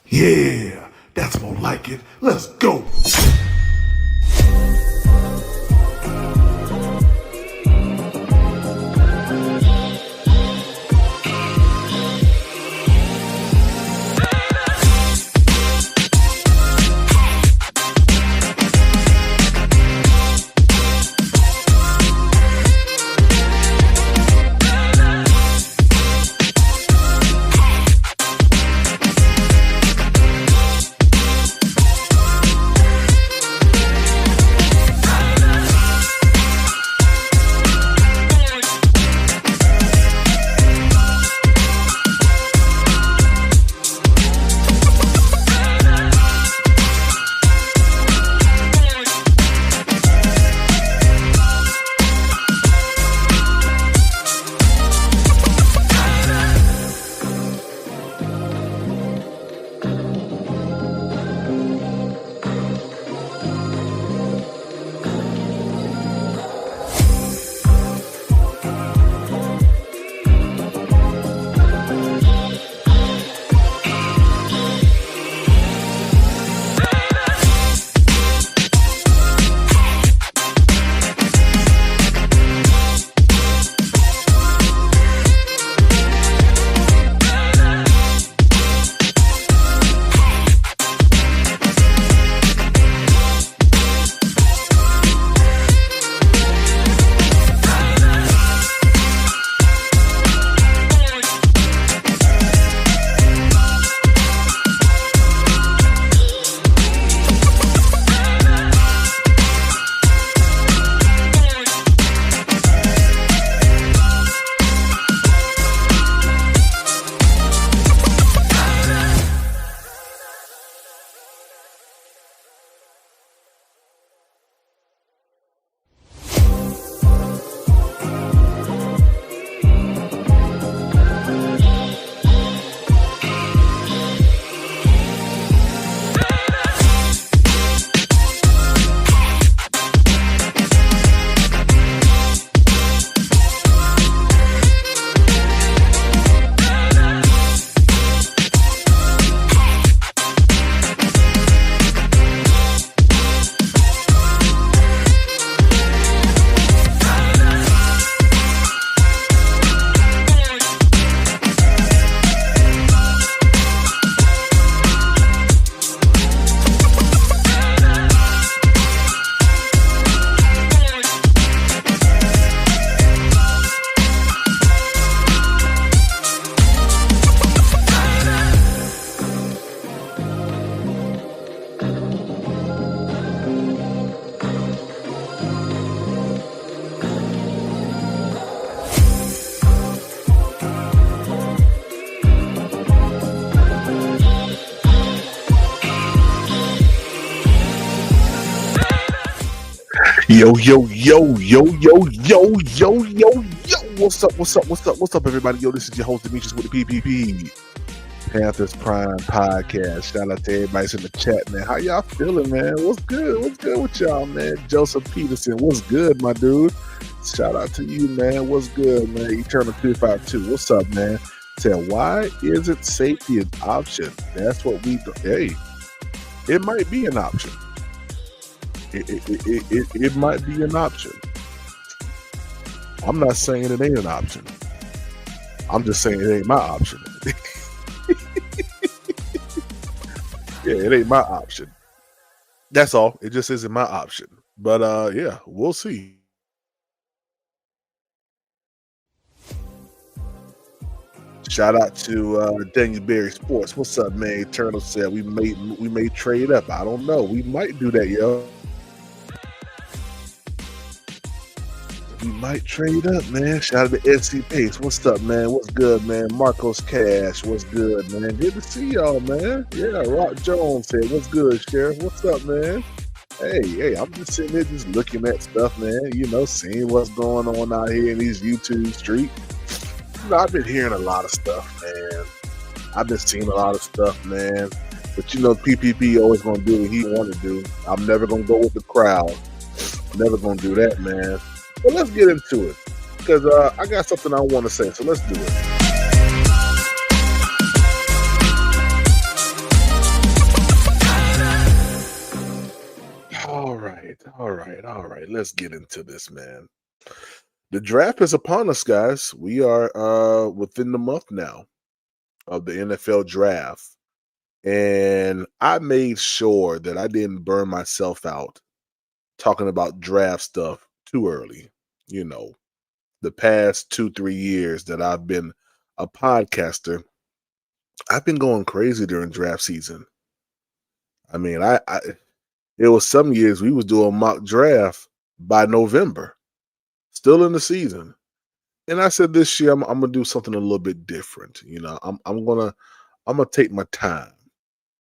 Yeah, that's more like it. Let's go. Yo, yo, yo, yo, yo, yo, yo, yo, yo. What's up, everybody? Yo, this is your host, Demetrius, with the PPP. Panthers Prime Podcast. Shout out to everybody in the chat, man. How y'all feeling, man? What's good? What's good with y'all, man? Joseph Peterson, what's good, my dude? Shout out to you, man. What's good, man? Eternal 252. What's up, man? Said, why isn't safety an option? That's what we do. Hey, it might be an option. It might be an option. I'm not saying it ain't an option. I'm just saying it ain't my option. Yeah, it ain't my option. That's all. It just isn't my option. But yeah, we'll see. Shout out to Daniel Berry Sports. What's up, man? Eternal said we may trade up. I don't know. We might do that, yo. We might trade up, man. Shout out to SC Pace. What's up, man? What's good, man? Marcos Cash. What's good, man? Good to see y'all, man. Yeah, Rock Jones said, what's good, Sheriff? What's up, man? Hey, I'm just sitting there just looking at stuff, man. You know, seeing what's going on out here in these YouTube streets. You know, I've been hearing a lot of stuff, man. I've been seeing a lot of stuff, man. But you know, PPP always going to do what he want to do. I'm never going to go with the crowd. Never going to do that, man. But let's get into it, because I got something I want to say, so let's do it. All right. All right. Let's get into this, man. The draft is upon us, guys. We are within the month now of the NFL draft. And I made sure that I didn't burn myself out talking about draft stuff too early. You know, the past 2, 3 years that I've been a podcaster, I've been going crazy during draft season. I mean, I it was some years we was doing mock draft by November, still in the season. And I said this year I'm gonna do something a little bit different. You know, I'm gonna take my time.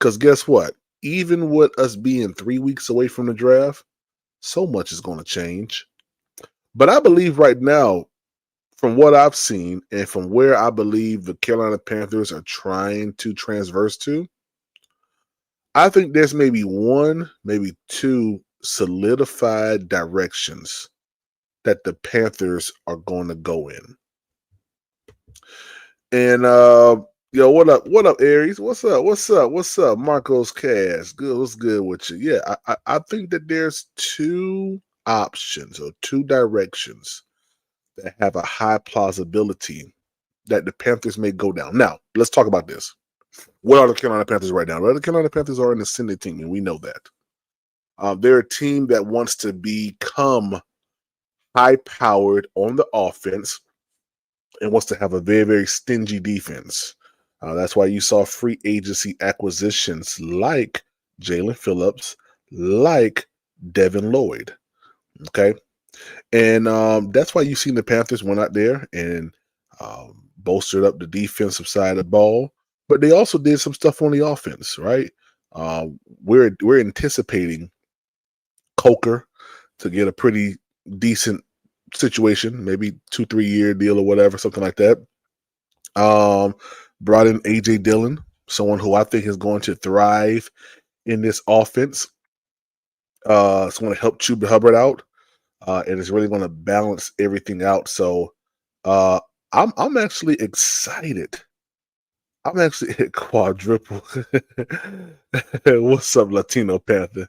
Cause guess what? Even with us being 3 weeks away from the draft, so much is gonna change. But I believe right now, from what I've seen and from where I believe the Carolina Panthers are trying to transverse to, I think there's maybe one, maybe two solidified directions that the Panthers are going to go in. And yo, what up, Aries? What's up, Marcos Cash? Good, what's good with you? Yeah, I think that there's two options or two directions that have a high plausibility that the Panthers may go down. Now, let's talk about this. What are the Carolina Panthers right now? Well, the Carolina Panthers are an ascending team, and we know that. They're a team that wants to become high-powered on the offense and wants to have a very, very stingy defense. That's why you saw free agency acquisitions like Jalen Phillips, like Devin Lloyd. Okay. And that's why you've seen the Panthers went out there and bolstered up the defensive side of the ball. But they also did some stuff on the offense, right? We're anticipating Coker to get a pretty decent situation, maybe 2-3 year deal or whatever, something like that. Brought in AJ Dillon, someone who I think is going to thrive in this offense. It's going to help Chuba Hubbard out, and it's really going to balance everything out. So I'm actually excited. I'm actually at quadruple. What's up, Latino Panther?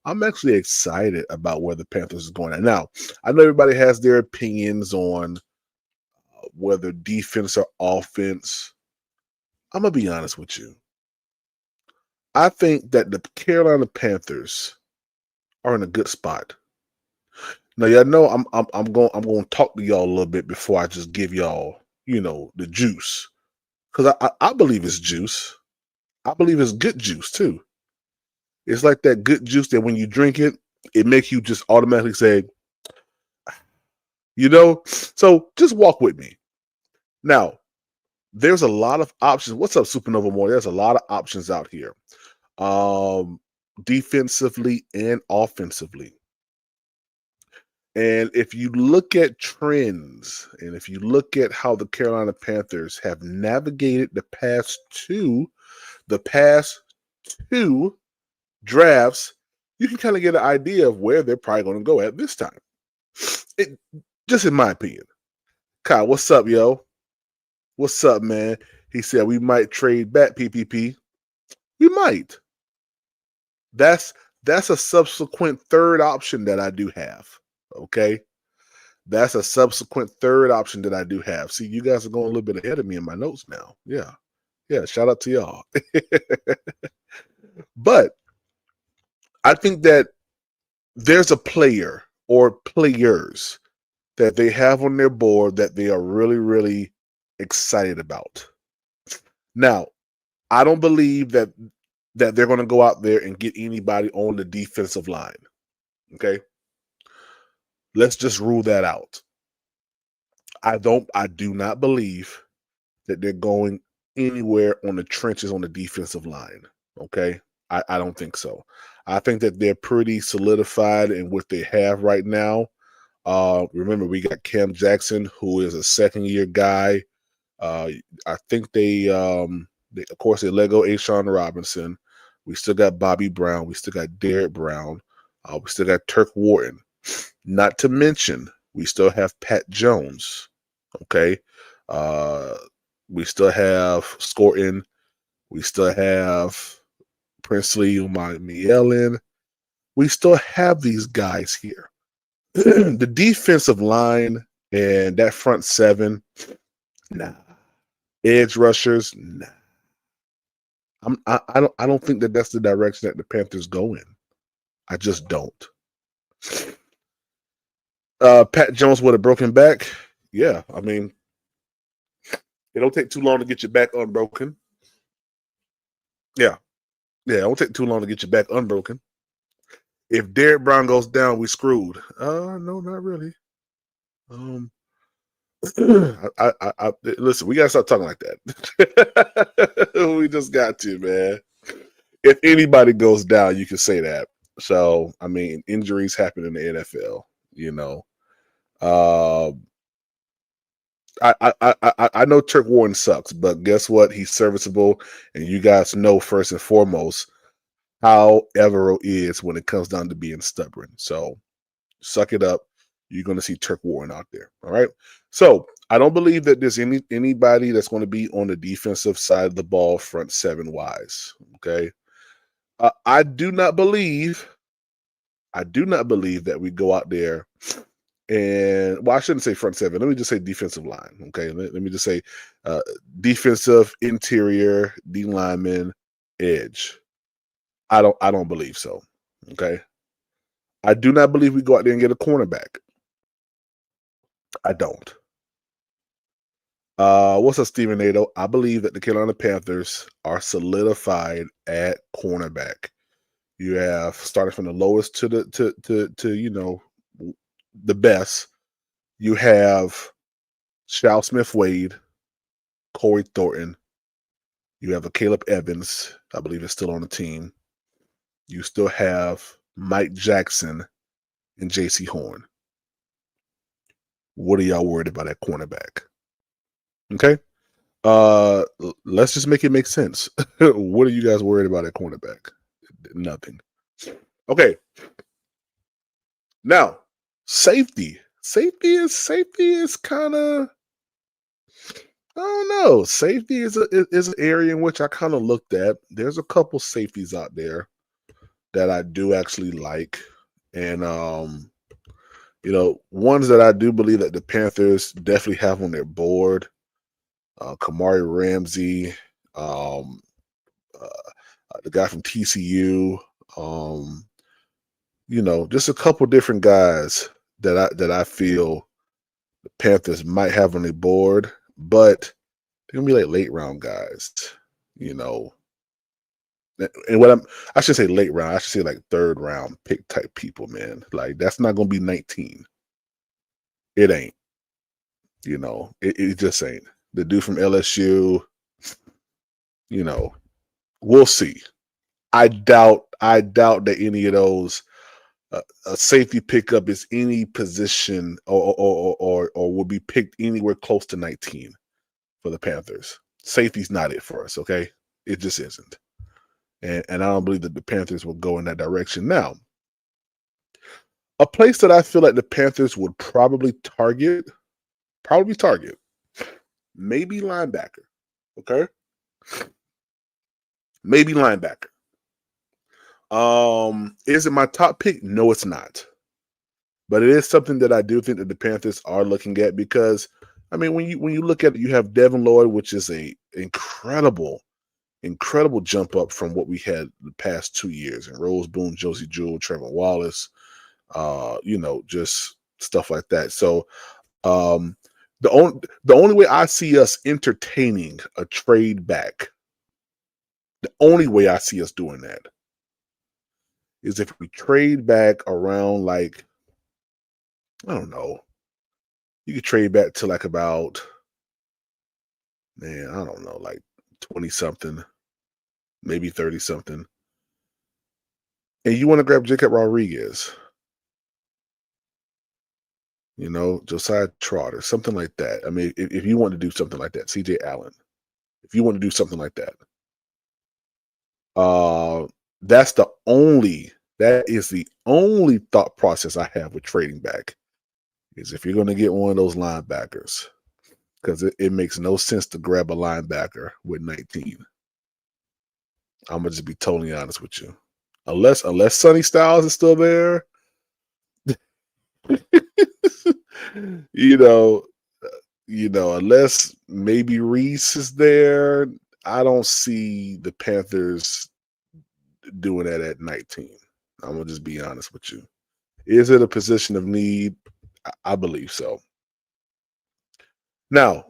I'm actually excited about where the Panthers is going at. Now, I know everybody has their opinions on whether defense or offense. I'm going to be honest with you. I think that the Carolina Panthers are in a good spot. Now, y'all know I'm going to talk to y'all a little bit before I just give y'all, the juice. Because I believe it's juice. I believe it's good juice too. It's like that good juice that when you drink it, it makes you just automatically say, So just walk with me. Now, there's a lot of options. What's up, Supernova More? There's a lot of options out here, defensively and offensively. And if you look at trends, and if you look at how the Carolina Panthers have navigated the past two drafts, you can kind of get an idea of where they're probably going to go at this time. Just in my opinion. Kyle, what's up, yo? What's up, man? He said we might trade back PPP. We might. That's a subsequent third option that I do have. Okay. That's a subsequent third option that I do have. See, you guys are going a little bit ahead of me in my notes now. Yeah. Yeah. Shout out to y'all. But I think that there's a player or players that they have on their board that they are really, really excited about. Now, I don't believe that they're going to go out there and get anybody on the defensive line. Okay. Let's just rule that out. I do not believe that they're going anywhere on the trenches on the defensive line. Okay. I don't think so. I think that they're pretty solidified in what they have right now. Remember, we got Cam Jackson, who is a second-year guy. I think they of course, they let go Ashawn Robinson. We still got Bobby Brown. We still got Derek Brown. We still got Turk Wharton. Not to mention, we still have Pat Jones. Okay. We still have Scorton. We still have Princely, who might be yelling. we still have these guys here. The defensive line and that front seven, nah. Edge rushers, nah. I don't think that that's the direction that the Panthers go in. I just don't. Pat Jones with a broken back. Yeah, I mean, it don't take too long to get your back unbroken. Yeah, it don't take too long to get your back unbroken. If Derek Brown goes down, we screwed. No, not really. Listen, we gotta stop talking like that. We just got to, man. If anybody goes down, you can say that. So, I mean, injuries happen in the NFL. You know, I know Turk Warren sucks, but guess what? He's serviceable, and you guys know first and foremost how Evero is when it comes down to being stubborn. So, suck it up. You're going to see Turk Warren out there. All right. So I don't believe that there's anybody that's going to be on the defensive side of the ball, front seven wise. Okay. I do not believe that we go out there and, well, I shouldn't say front seven. Let me just say defensive line. Okay. Let me just say defensive, interior, D lineman, edge. I don't believe so. Okay. I do not believe we go out there and get a cornerback. I don't. What's up, Stephen Nato? I believe that the Carolina Panthers are solidified at cornerback. You have starting from the lowest to the the best. You have Shal Smith-Wade, Corey Thornton. You have a Caleb Evans, I believe is still on the team. You still have Mike Jackson and J.C. Horn. What are y'all worried about at cornerback? Okay. Let's just make it make sense. What are you guys worried about at cornerback? Nothing. Okay. Now, safety. Safety is kind of, I don't know. Safety is an area in which I kind of looked at. There's a couple safeties out there that I do actually like. And ones that I do believe that the Panthers definitely have on their board. Kamari Ramsey, the guy from TCU, just a couple different guys that I feel the Panthers might have on their board, but they're gonna be like late round guys, And I should say late round, I should say like third round pick type people, man. Like that's not gonna be 19. It ain't. It just ain't. The dude from LSU, we'll see. I doubt that any of those a safety pickup is any position or will be picked anywhere close to 19 for the Panthers. Safety's not it for us, okay? It just isn't. And I don't believe that the Panthers will go in that direction. Now, a place that I feel like the Panthers would probably target, maybe linebacker, okay? Maybe linebacker. Is it my top pick? No, it's not. But it is something that I do think that the Panthers are looking at because, I mean, when you look at it, you have Devin Lloyd, which is a incredible jump up from what we had the past 2 years, and Rose Boone, Josie Jewell, Trevor Wallace, just stuff like that. So the only way I see us entertaining a trade back, the only way I see us doing that is if we trade back around, like, I don't know, you could trade back to like about, man, I don't know, like 20 something, maybe 30 something. And you want to grab Jacob Rodriguez, Josiah Trotter, something like that. I mean, if you want to do something like that, CJ Allen, if you want to do something like that, that is the only thought process I have with trading back is if you're going to get one of those linebackers, because it makes no sense to grab a linebacker with 19. I'm going to just be totally honest with you. Unless Sonny Styles is still there, you know, unless maybe Reese is there, I don't see the Panthers doing that at 19. I'm gonna just be honest with you. Is it a position of need? I believe so. Now,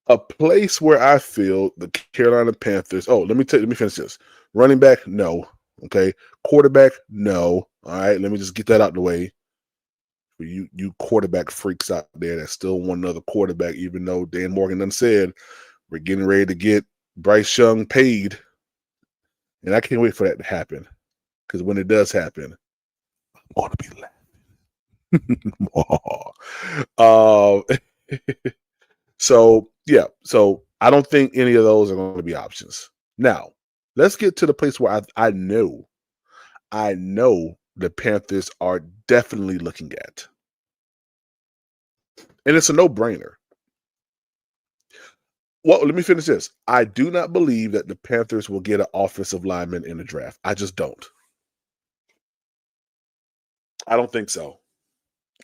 a place where I feel the Carolina Panthers. Oh, let me finish this. Running back, no. Okay. Quarterback, no. All right. Let me just get that out the way. For you quarterback freaks out there that still want another quarterback, even though Dan Morgan done said we're getting ready to get Bryce Young paid. And I can't wait for that to happen. Because when it does happen, I'm going to be laughing. So, yeah. So I don't think any of those are going to be options. Now, let's get to the place where I know the Panthers are definitely looking at. And it's a no-brainer. Well, let me finish this. I do not believe that the Panthers will get an offensive lineman in the draft. I just don't. I don't think so.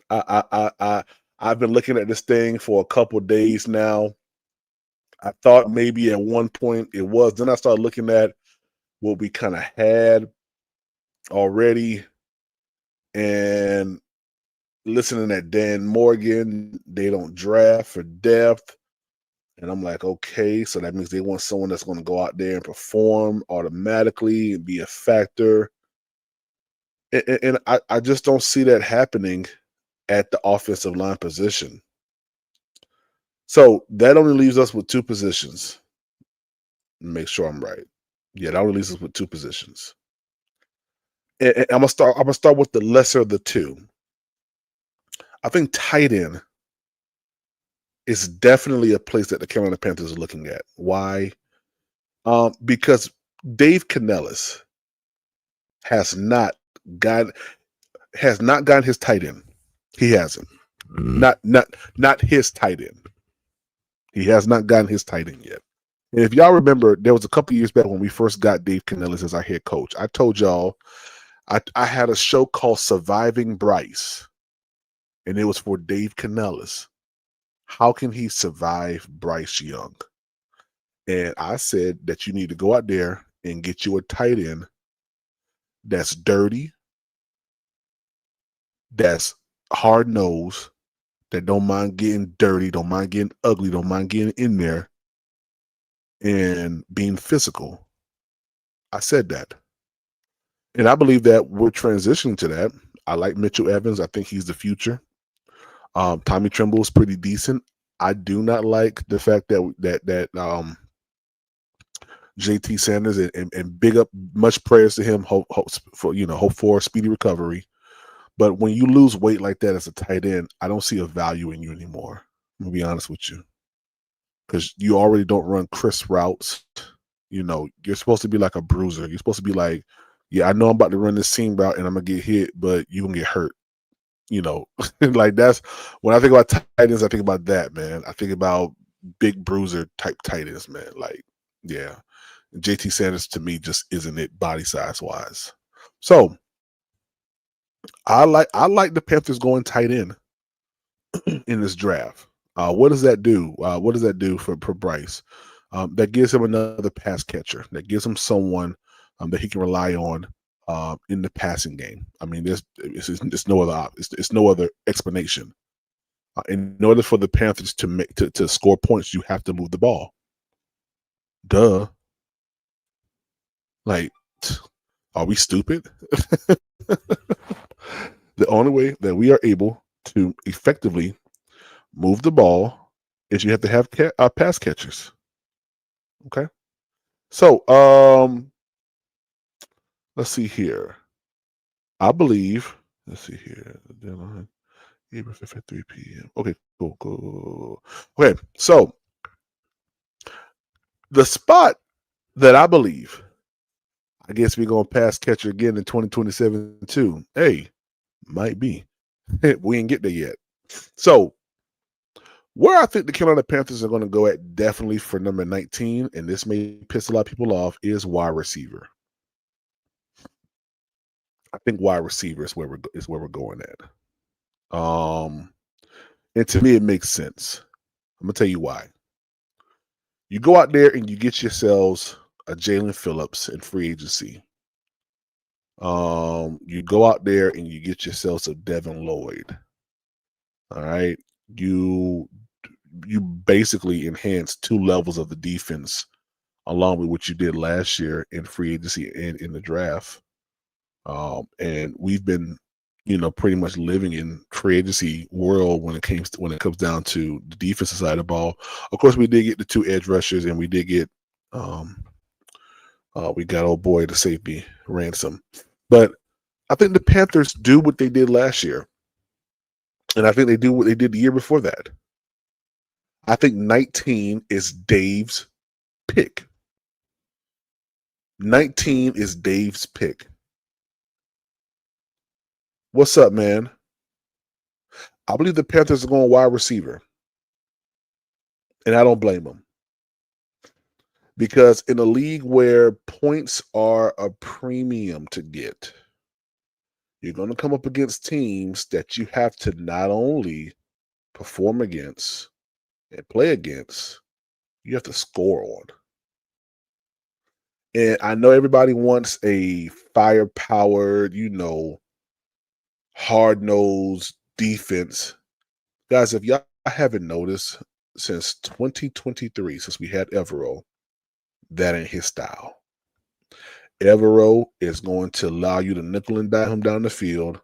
I've been looking at this thing for a couple days now. I thought maybe at one point it was. Then I started looking at what we kind of had already and listening at Dan Morgan. They don't draft for depth. And I'm like, okay, so that means they want someone that's going to go out there and perform automatically and be a factor. And I just don't see that happening at the offensive line position. So that only leaves us with two positions. Make sure I'm right. Yeah, that only leaves us with two positions. And I'm gonna start with the lesser of the two. I think tight end is definitely a place that the Carolina Panthers are looking at. Why? Because Dave Canellis has not gotten his tight end. He hasn't. Not his tight end. He has not gotten his tight end yet. And if y'all remember, there was a couple years back when we first got Dave Canellis as our head coach. I told y'all I had a show called Surviving Bryce, and it was for Dave Canellis. How can he survive Bryce Young? And I said that you need to go out there and get you a tight end that's dirty, that's hard-nosed, that don't mind getting dirty, don't mind getting ugly, don't mind getting in there and being physical. I said that. And I believe that we're transitioning to that. I like Mitchell Evans. I think he's the future. Tommy Tremble is pretty decent. I do not like the fact that JT Sanders and big up, much prayers to him. Hope for a speedy recovery. But when you lose weight like that as a tight end, I don't see a value in you anymore. I'm gonna be honest with you, because you already don't run crisp routes. You're supposed to be like a bruiser. You're supposed to be like, yeah, I know I'm about to run this seam route and I'm gonna get hit, but you're gonna get hurt. Like that's when I think about tight ends, I think about that, man. I think about big bruiser type tight ends, man. Like, yeah. JT Sanders to me just isn't it body size wise. So I like the Panthers going tight end in this draft. What does that do? What does that do for Bryce? That gives him another pass catcher. That gives him someone that he can rely on in the passing game. I mean, there's no other explanation. In order for the Panthers to score points, you have to move the ball. Duh. Like, are we stupid? The only way that we are able to effectively move the ball is you have to have pass catchers. Okay. So, let's see here. I believe. Let's see here. The deadline, April 5th at 3 p.m. Okay, cool. Okay, so the spot that I believe, I guess we're gonna pass catcher again in 2027 too. Hey, might be. We ain't get there yet. So, where I think the Carolina Panthers are going to go at definitely for number 19, and this may piss a lot of people off, is wide receiver. I think wide receiver is where we're going at. And to me, it makes sense. I'm gonna tell you why. You go out there and you get yourselves a Jalen Phillips in free agency. You go out there and you get yourselves a Devin Lloyd. All right. You basically enhance 2 levels of the defense along with what you did last year in free agency and in the draft. And we've been, pretty much living in free agency world when it comes down to the defensive side of the ball. Of course, we did get the 2 edge rushers, and we did get we got old boy the safety Ransom. But I think the Panthers do what they did last year, and I think they do what they did the year before that. I think 19 is Dave's pick. 19 is Dave's pick. What's up, man? I believe the Panthers are going wide receiver, and I don't blame them. Because in a league where points are a premium to get, you're going to come up against teams that you have to not only perform against and play against, you have to score on. And I know everybody wants a fire-powered, hard-nosed defense. Guys, if y'all haven't noticed, since 2023, since we had Evero, that ain't his style. Evero is going to allow you to nickel and dime him down the field,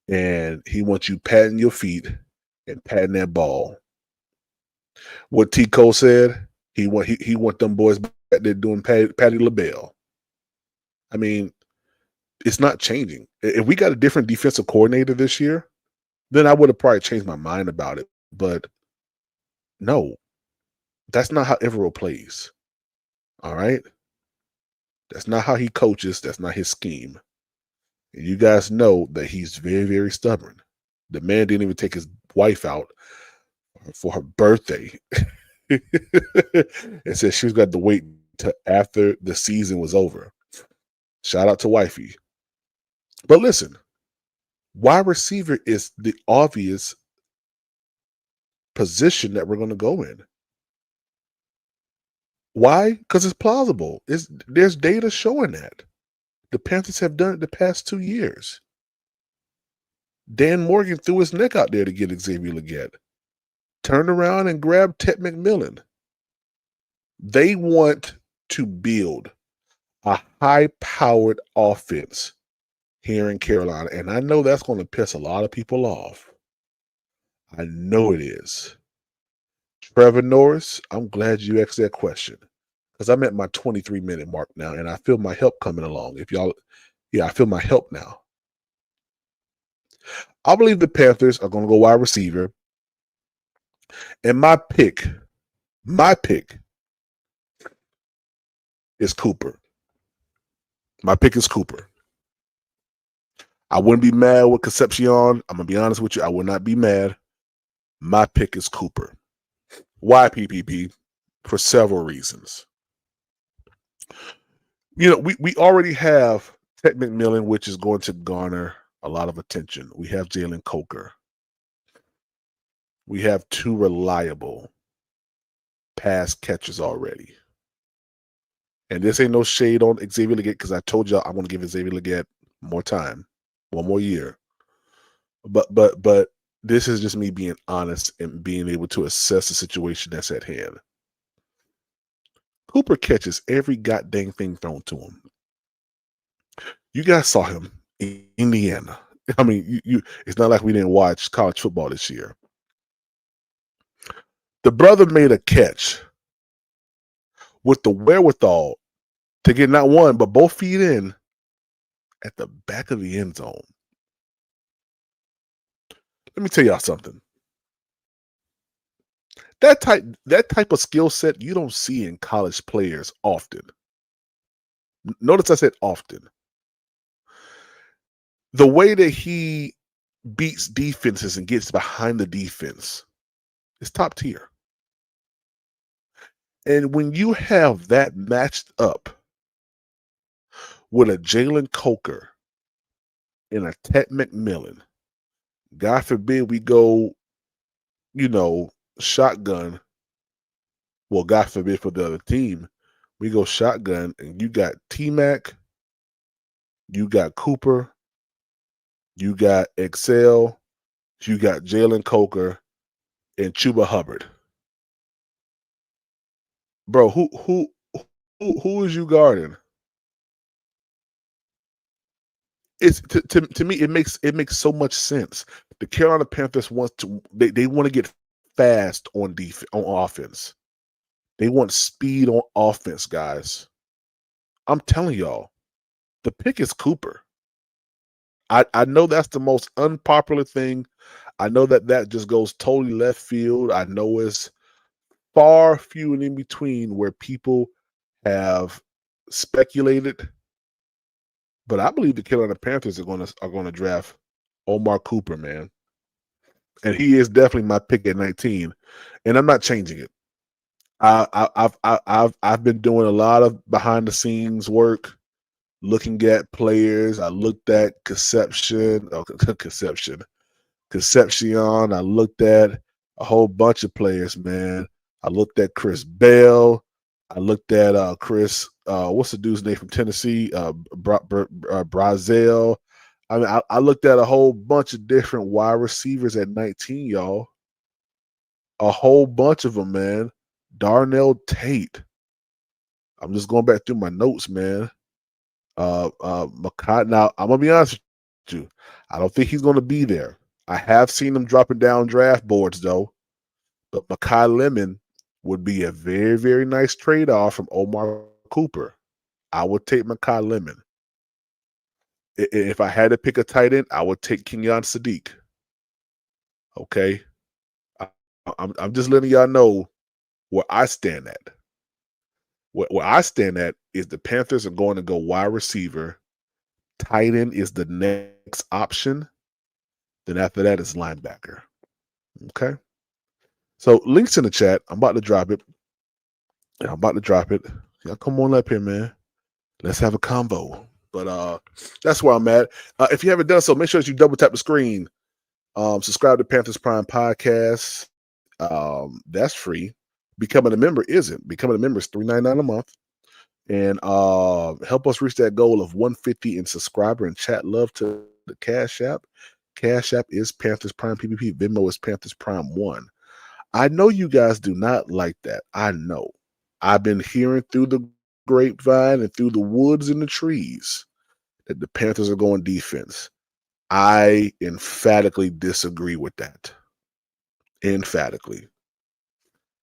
and he wants you patting your feet and patting that ball. What T. Cole said, he want them boys back there doing Patty LaBelle. I mean, it's not changing. If we got a different defensive coordinator this year, then I would have probably changed my mind about it. But no, that's not how Evero plays. All right? That's not how he coaches. That's not his scheme. And you guys know that he's very, very stubborn. The man didn't even take his wife out for her birthday. And said she was going to wait till after the season was over. Shout out to wifey. But listen, wide receiver is the obvious position that we're going to go in. Why? Because it's plausible. There's data showing that. The Panthers have done it the past 2 years. Dan Morgan threw his neck out there to get Xavier Legette. Turned around and grabbed Ted McMillan. They want to build a high-powered offense here in Carolina, and I know that's going to piss a lot of people off. I know it is. Trevor Norris, I'm glad you asked that question because I'm at my 23-minute mark now, and I feel my help coming along. I feel my help now. I believe the Panthers are going to go wide receiver, and my pick is Cooper. My pick is Cooper. I wouldn't be mad with Concepcion. I'm going to be honest with you. I would not be mad. My pick is Cooper. Why PPP? For several reasons. We already have Ted McMillan, which is going to garner a lot of attention. We have Jalen Coker. We have 2 reliable pass catchers already. And this ain't no shade on Xavier Legette because I told y'all I'm going to give Xavier Legette more time, 1 more year. But this is just me being honest and being able to assess the situation that's at hand. Cooper catches every goddamn thing thrown to him. You guys saw him in Indiana. I mean, it's not like we didn't watch college football this year. The brother made a catch with the wherewithal to get not one, but both feet in at the back of the end zone. Let me tell y'all something. That type of skill set you don't see in college players often. Notice I said often. The way that he beats defenses and gets behind the defense is top tier. And when you have that matched up with a Jalen Coker in a Ted McMillan. God forbid we go, shotgun. Well, God forbid for the other team, we go shotgun and you got T-Mac, you got Cooper, you got Excel, you got Jalen Coker, and Chuba Hubbard. Bro, who is you guarding? It's to me it makes so much sense. The Carolina Panthers they want to get fast on offense. They want speed on offense, guys. I'm telling y'all, the pick is Cooper. I know that's the most unpopular thing. I know that just goes totally left field. I know it's far few and in between where people have speculated, but I believe the Carolina Panthers are gonna draft Omar Cooper, man, and he is definitely my pick at 19, and I'm not changing it. I've been doing a lot of behind the scenes work, looking at players. I looked at Concepcion. I looked at a whole bunch of players, man. I looked at Chris Bell. I looked at Chris. What's the dude's name from Tennessee? Brazil. I mean, I looked at a whole bunch of different wide receivers at 19, y'all. A whole bunch of them, man. Darnell Tate. I'm just going back through my notes, man. Makai. Now, I'm gonna be honest with you. I don't think he's gonna be there. I have seen him dropping down draft boards though. But Makai Lemon would be a very, very nice trade-off from Omar Cooper. I would take Makai Lemon. If I had to pick a tight end, I would take Kenyon Sadiq. Okay. I'm just letting y'all know where I stand at. Where I stand at is the Panthers are going to go wide receiver. Tight end is the next option. Then after that is linebacker. Okay. So links in the chat. I'm about to drop it. Y'all come on up here, man. Let's have a convo. But that's where I'm at. If you haven't done so, make sure that you double tap the screen. Subscribe to Panthers Prime Podcast. That's free. Becoming a member isn't. Becoming a member is $3.99 a month. And help us reach that goal of 150 in subscriber and chat love to the Cash App. Cash App is Panthers Prime PPP. Venmo is Panthers Prime 1. I know you guys do not like that. I know. I've been hearing through the grapevine and through the woods and the trees that the Panthers are going defense. I emphatically disagree with that. Emphatically.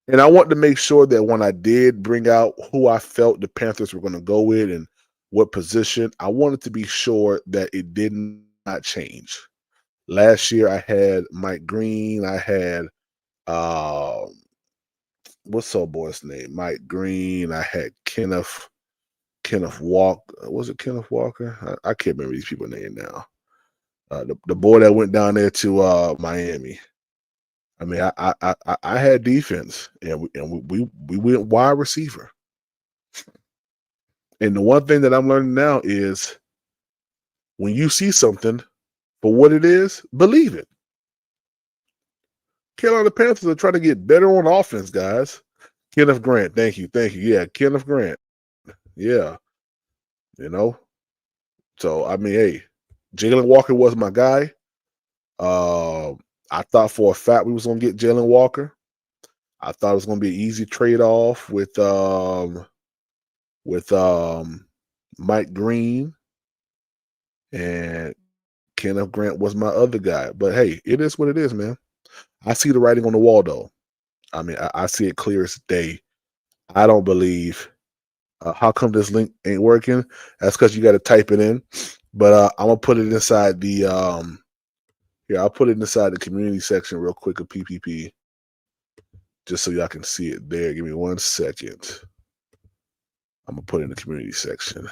And I want to make sure that when I did bring out who I felt the Panthers were going to go with and what position, I wanted to be sure that it did not change. Last year I had Mike Green. I had what's old boy's name? Mike Green. I had Kenneth Walker. Was it Kenneth Walker? I can't remember these people's name now. The boy that went down there to Miami. I mean, I had defense, and we went wide receiver. And the one thing that I'm learning now is when you see something for what it is, believe it. Carolina Panthers are trying to get better on offense, guys. Kenneth Grant, thank you. Yeah, Kenneth Grant. Yeah, So I mean, hey, Jalen Walker was my guy. I thought for a fact we was gonna get Jalen Walker. I thought it was gonna be an easy trade-off with Mike Green, and Kenneth Grant was my other guy. But hey, it is what it is, man. I see the writing on the wall, though. I mean, I see it clear as day. I don't believe. How come this link ain't working? That's because you got to type it in. But I'm gonna put it inside the here. I'll put it inside the community section real quick of PPP, just so y'all can see it there. Give me 1 second. I'm gonna put it in the community section.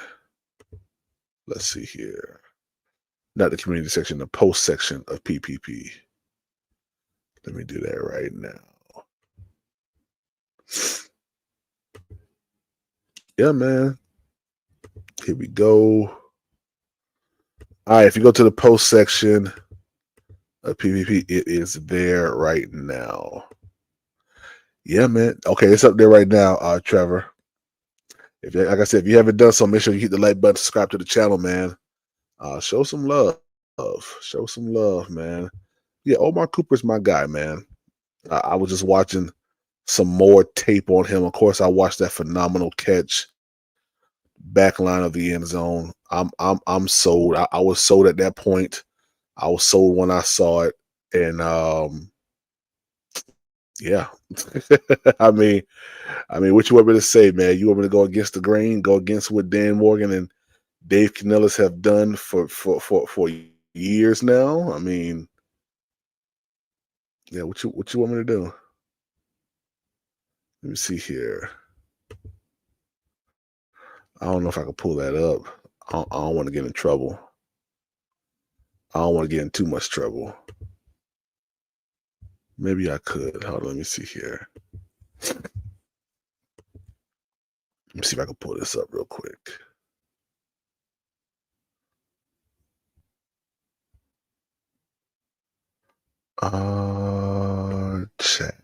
Let's see here. Not the community section, the post section of PPP. Let me do that right now. Yeah, man. Here we go. All right, if you go to the post section of PvP, it is there right now. Yeah, man. Okay, it's up there right now, Trevor. If like I said, if you haven't done so, make sure you hit the like button, subscribe to the channel, man. Show some love. Show some love, man. Yeah, Omar Cooper's my guy, man. I was just watching some more tape on him. Of course, I watched that phenomenal catch, back line of the end zone. I'm sold. I was sold at that point. I was sold when I saw it, and yeah. I mean, what you want me to say, man? You want me to go against the grain, go against what Dan Morgan and Dave Canellis have done for years now? I mean, yeah. What you want me to do? Let me see here. I don't know if I can pull that up. I don't want to get in trouble. I don't want to get in too much trouble. Maybe I could. Hold on, let me see here. Let me see if I can pull this up real quick. Chat.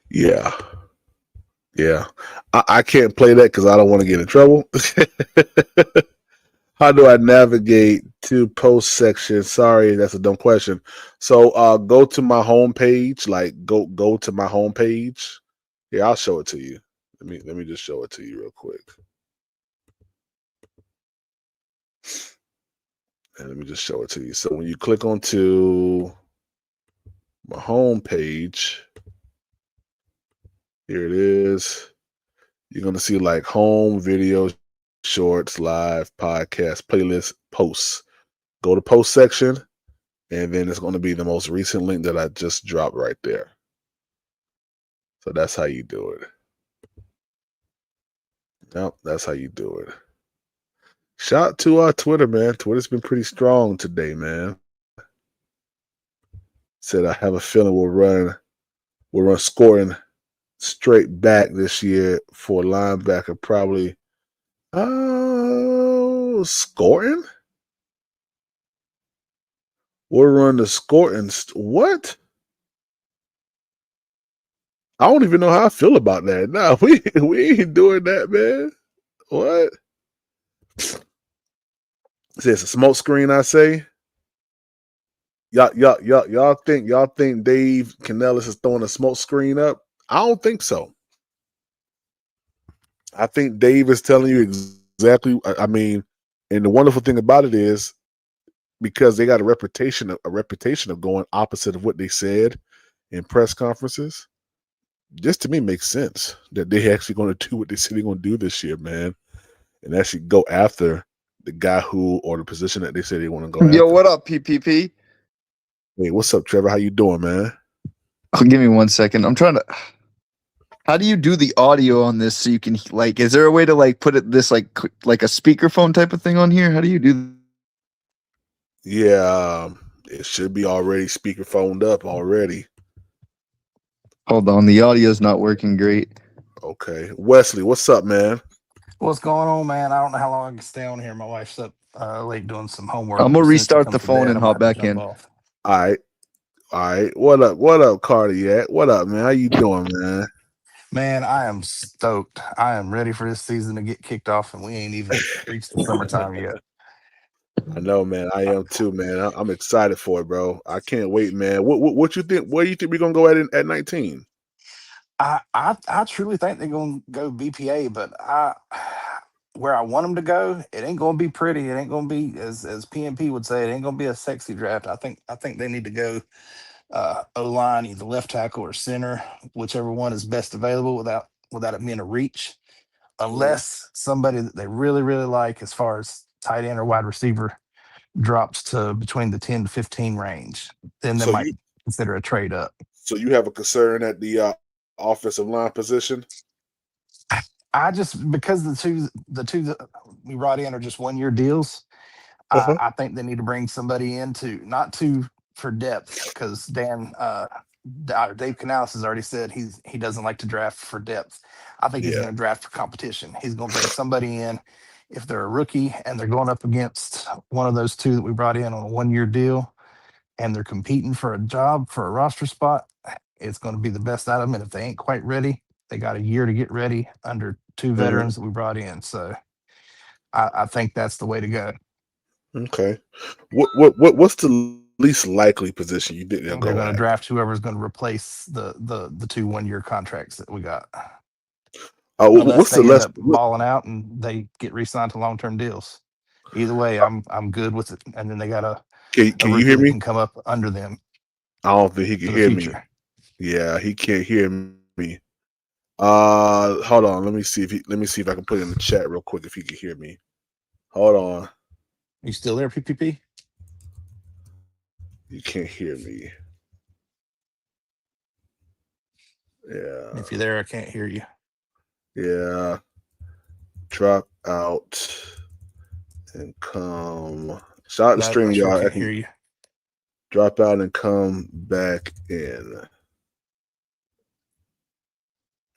Yeah. Yeah. I can't play that because I don't want to get in trouble. How do I navigate to post section? Sorry, that's a dumb question. So go to my homepage, like go to my homepage. Yeah, I'll show it to you. Let me just show it to you real quick. And let me just show it to you. So when you click onto my homepage, here it is. You're gonna see like home, video, shorts, live, podcast, playlist, posts. Go to post section, and then it's gonna be the most recent link that I just dropped right there. So that's how you do it. Yep, that's how you do it. Shout out to Twitter, man. Twitter's been pretty strong today, man. Said I have a feeling we'll run scoring straight back this year for linebacker, probably. Scoring? We'll run the scoring. What? I don't even know how I feel about that. Nah, we ain't doing that, man. What? It's a smoke screen, I say. Y'all think Dave Canellis is throwing a smoke screen up? I don't think so. I think Dave is telling you exactly. I mean, and the wonderful thing about it is because they got a reputation of going opposite of what they said in press conferences. This to me makes sense that they actually going to do what they said they're going to do this year, man, and actually go after the guy who or the position that they said they want to go Yo, after. what up, PPP? Hey, what's up, Trevor? How you doing, man? Oh, give me 1 second. I'm trying to. How do you do the audio on this so you can like? Is there a way to like put it this like a speakerphone type of thing on here? How do you do? Yeah, it should be already speakerphoned up already. Hold on, the audio's not working great. Okay, Wesley, what's up, man? What's going on, man? I don't know how long I can stay on here. My wife's up late doing some homework. I'm gonna As soon as she restart the comes to phone bed, and I hop might back jump in. off. All right. What up, Cardiac? What up, man? How you doing, man? Man, I am stoked. I am ready for this season to get kicked off, and we ain't even reached the summertime yet. I know, man. I am too, man. I'm excited for it, bro. I can't wait, man. What you think? Where do you think we're gonna go at 19? I truly think they're gonna go BPA, but where I want them to go, it ain't gonna be pretty. It ain't gonna be as PNP would say. It ain't gonna be a sexy draft. I think they need to go O line, either left tackle or center, whichever one is best available without it being a reach. Unless somebody that they really really like, as far as tight end or wide receiver, drops to between the 10 to 15 range, then they So might you consider a trade up. so you have a concern at the offensive line position? I just because the two that we brought in are just 1 year deals. Uh-huh. I think they need to bring somebody in to not to for depth because Dan Dave Canales has already said he doesn't like to draft for depth. I think he's Yeah. going to draft for competition. He's going to bring somebody in if they're a rookie and they're going up against one of those two that we brought in on a 1-year deal, and they're competing for a job for a roster spot. It's going to be the best out of them. And if they ain't quite ready, they got a year to get ready under two Mhm. veterans that we brought in. So I think that's the way to go. Okay. What's the least likely position you think they'll They're go going to at? draft whoever's going to replace the two 1-year contracts that we got. Unless What's the they end less? up balling out and they get re-signed to long-term deals. Either way, I'm good with it. And then they got a Can you rookie hear that me? can come up under them I don't think he can for the hear me. future. Yeah, he can't hear me. Hold on. Let me see if I can put it in the chat real quick if he can hear me. Hold on. You still there, PPP? You can't hear me. Yeah. If you're there, I can't hear you. Yeah. Drop out and come. Shout out to Nope, I sure StreamYard. I can't can hear you. drop out and come back in.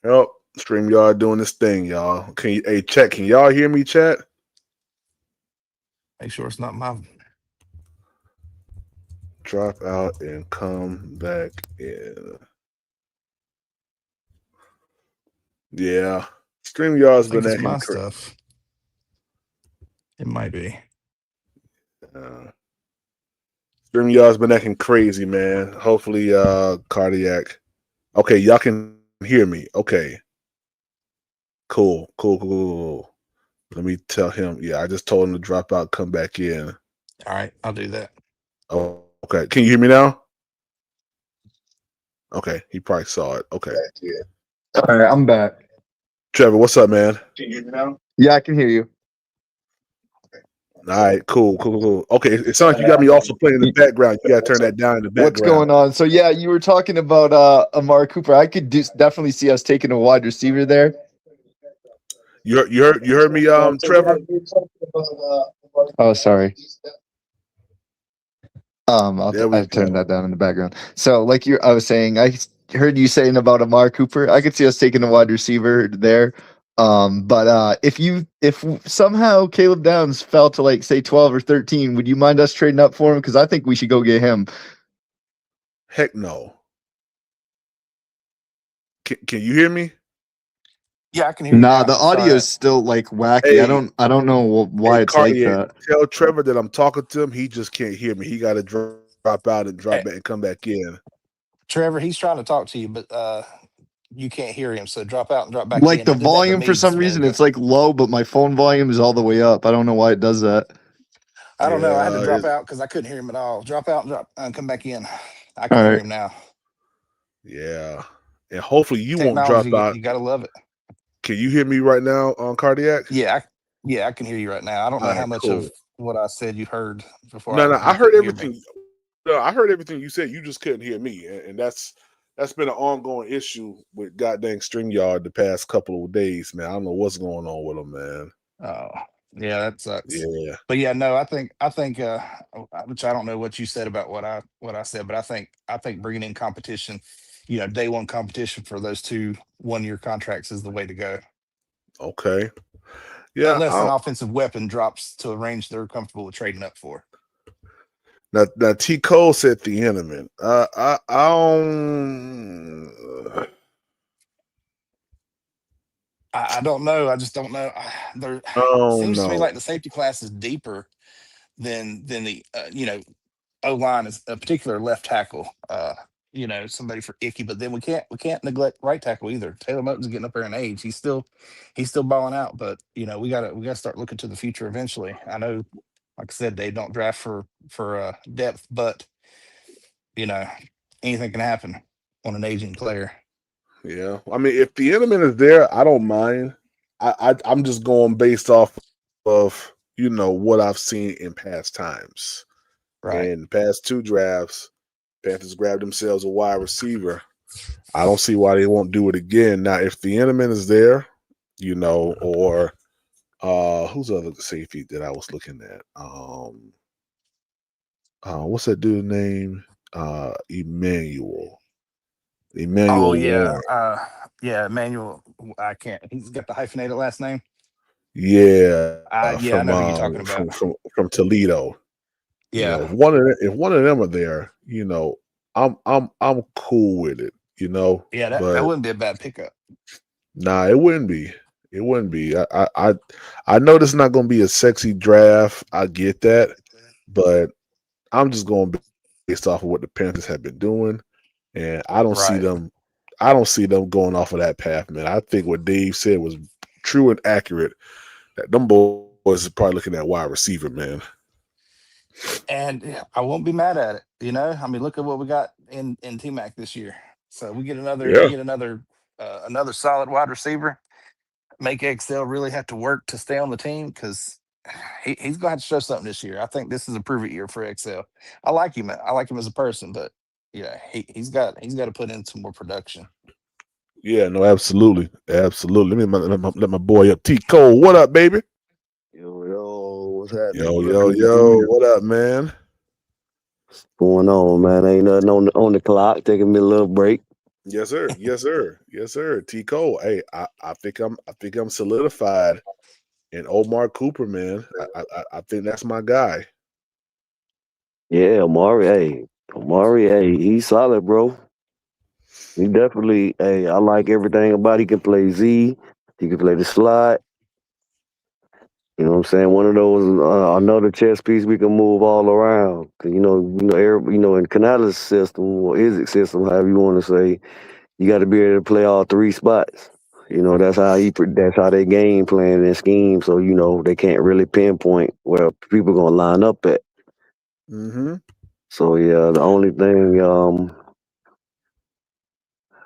Yep. StreamYard doing this thing, y'all. Hey, chat, can y'all hear me, chat? Make sure it's not my. Drop out and come back in. Yeah. I StreamYard's think been it's acting my stuff. It might be. StreamYard's been acting crazy, man. Hopefully, cardiac. Okay, y'all can hear me. Okay. Cool. Let me tell him. Yeah, I just told him to drop out, come back in. All right, I'll do that. Oh, okay. Can you hear me now? Okay, he probably saw it. Okay. All right, I'm back. Trevor, what's up, man? Can you hear me now? Yeah, I can hear you. All right, cool. Okay, it sounds like you got me also playing in the background. You got to turn that down in the background. What's going on? So yeah, you were talking about Amar Cooper. I could definitely see us taking a wide receiver there. You heard me, Trevor? Oh, sorry. There we I turned go. that down in the background. So, like I was saying, I heard you saying about Amar Cooper. I could see us taking a wide receiver there. But if somehow Caleb Downs fell to like say 12 or 13, would you mind us trading up for him? Because I think we should go get him. Heck no. Can you hear me? Yeah, I can hear you Nah, now. the audio Sorry. is still like wacky. Hey, I don't know why it's like Cartier, that. tell Trevor that I'm talking to him. He just can't hear me. He got to drop out and drop Hey, back and come back in. Trevor, he's trying to talk to you, but you can't hear him. So drop out and drop back Like in. the I did that to volume for me just some a minute reason ago. it's like low, but my phone volume is all the way up. I don't know why it does that. I don't know. I had to Yeah, drop out because I couldn't hear him at all. Drop out and come back in. I All can hear right. him now. yeah. And hopefully you won't drop Technology, out. you gotta love it. Can you hear me right now on Cardiac? Yeah, I can hear you right now. I don't All know right, how much cool. of what I said you heard before. No, I You heard couldn't hear me. everything. No, I heard everything you said. You just couldn't hear me, and that's been an ongoing issue with goddamn StreamYard the past couple of days, man. I don't know what's going on with them, man. Oh, yeah, that sucks. Yeah. But yeah, no, I think which I don't know what you said about what I said, but I think bringing in competition, day one competition for those two 1-year contracts is the way to go. Okay. Yeah. Unless an offensive weapon drops to a range they're comfortable with trading up for. Now T Cole said the enemy. I don't. I don't know. I just don't know. There Oh seems to me no. like the safety class is deeper than the O line is a particular left tackle. Somebody for Icky, but then we can't neglect right tackle either. Taylor Moton's getting up there in age. He's still balling out, but we gotta start looking to the future eventually. I know, like I said, they don't draft for depth, but anything can happen on an aging player. Yeah. I mean, if the enemy is there, I don't mind. I'm just going based off of what I've seen in past times. Right. In the past two drafts, Panthers grabbed themselves a wide receiver. I don't see why they won't do it again. Now, if the enemy is there, or who's the other safety that I was looking at? What's that dude's name? Emmanuel. Oh Emmanuel yeah, Warren. yeah, Emmanuel. I can't. He's got the hyphenated last name. Yeah, Yeah, I know who you're talking about. from Toledo. You know, Yeah, if one of them are there, I'm cool with it. yeah, that But wouldn't be a bad pickup. nah, it wouldn't be. It wouldn't be. I know this is not going to be a sexy draft. I get that, but I'm just going based off of what the Panthers have been doing, and Right. I don't see them going off of that path, man. I think what Dave said was true and accurate. That them boys is probably looking at wide receiver, man. And I won't be mad at it. I mean, look at what we got in T Mac this year. So we Yeah. get another solid wide receiver. Make XL really have to work to stay on the team because he's going to have to show something this year. I think this is a prove it year for XL. I like him. I like him as a person, but yeah, he's got to put in some more production. Yeah, no, absolutely. Absolutely. Let my boy up. T Cole, what up, baby? Yo, yo, what's happening, Yo, brother? yo, yo, what up, man? Going on, man? Ain't nothing on the clock. Taking me a little break. Yes, sir. Yes, sir. Yes, sir. T Cole. Hey, I think I'm solidified in Omar Cooper, man. I think that's my guy. Yeah, Amari, hey, he's solid, bro. He definitely, hey, I like everything about. He can play Z. He can play the slot. You know what I'm saying? One of those, another chess piece we can move all around. 'Cause, in Canada's system or Isaac system, however you want to say, you got to be able to play all three spots. That's how they game plan and scheme. So they can't really pinpoint where people gonna line up at. Mm-hmm. So yeah, the only thing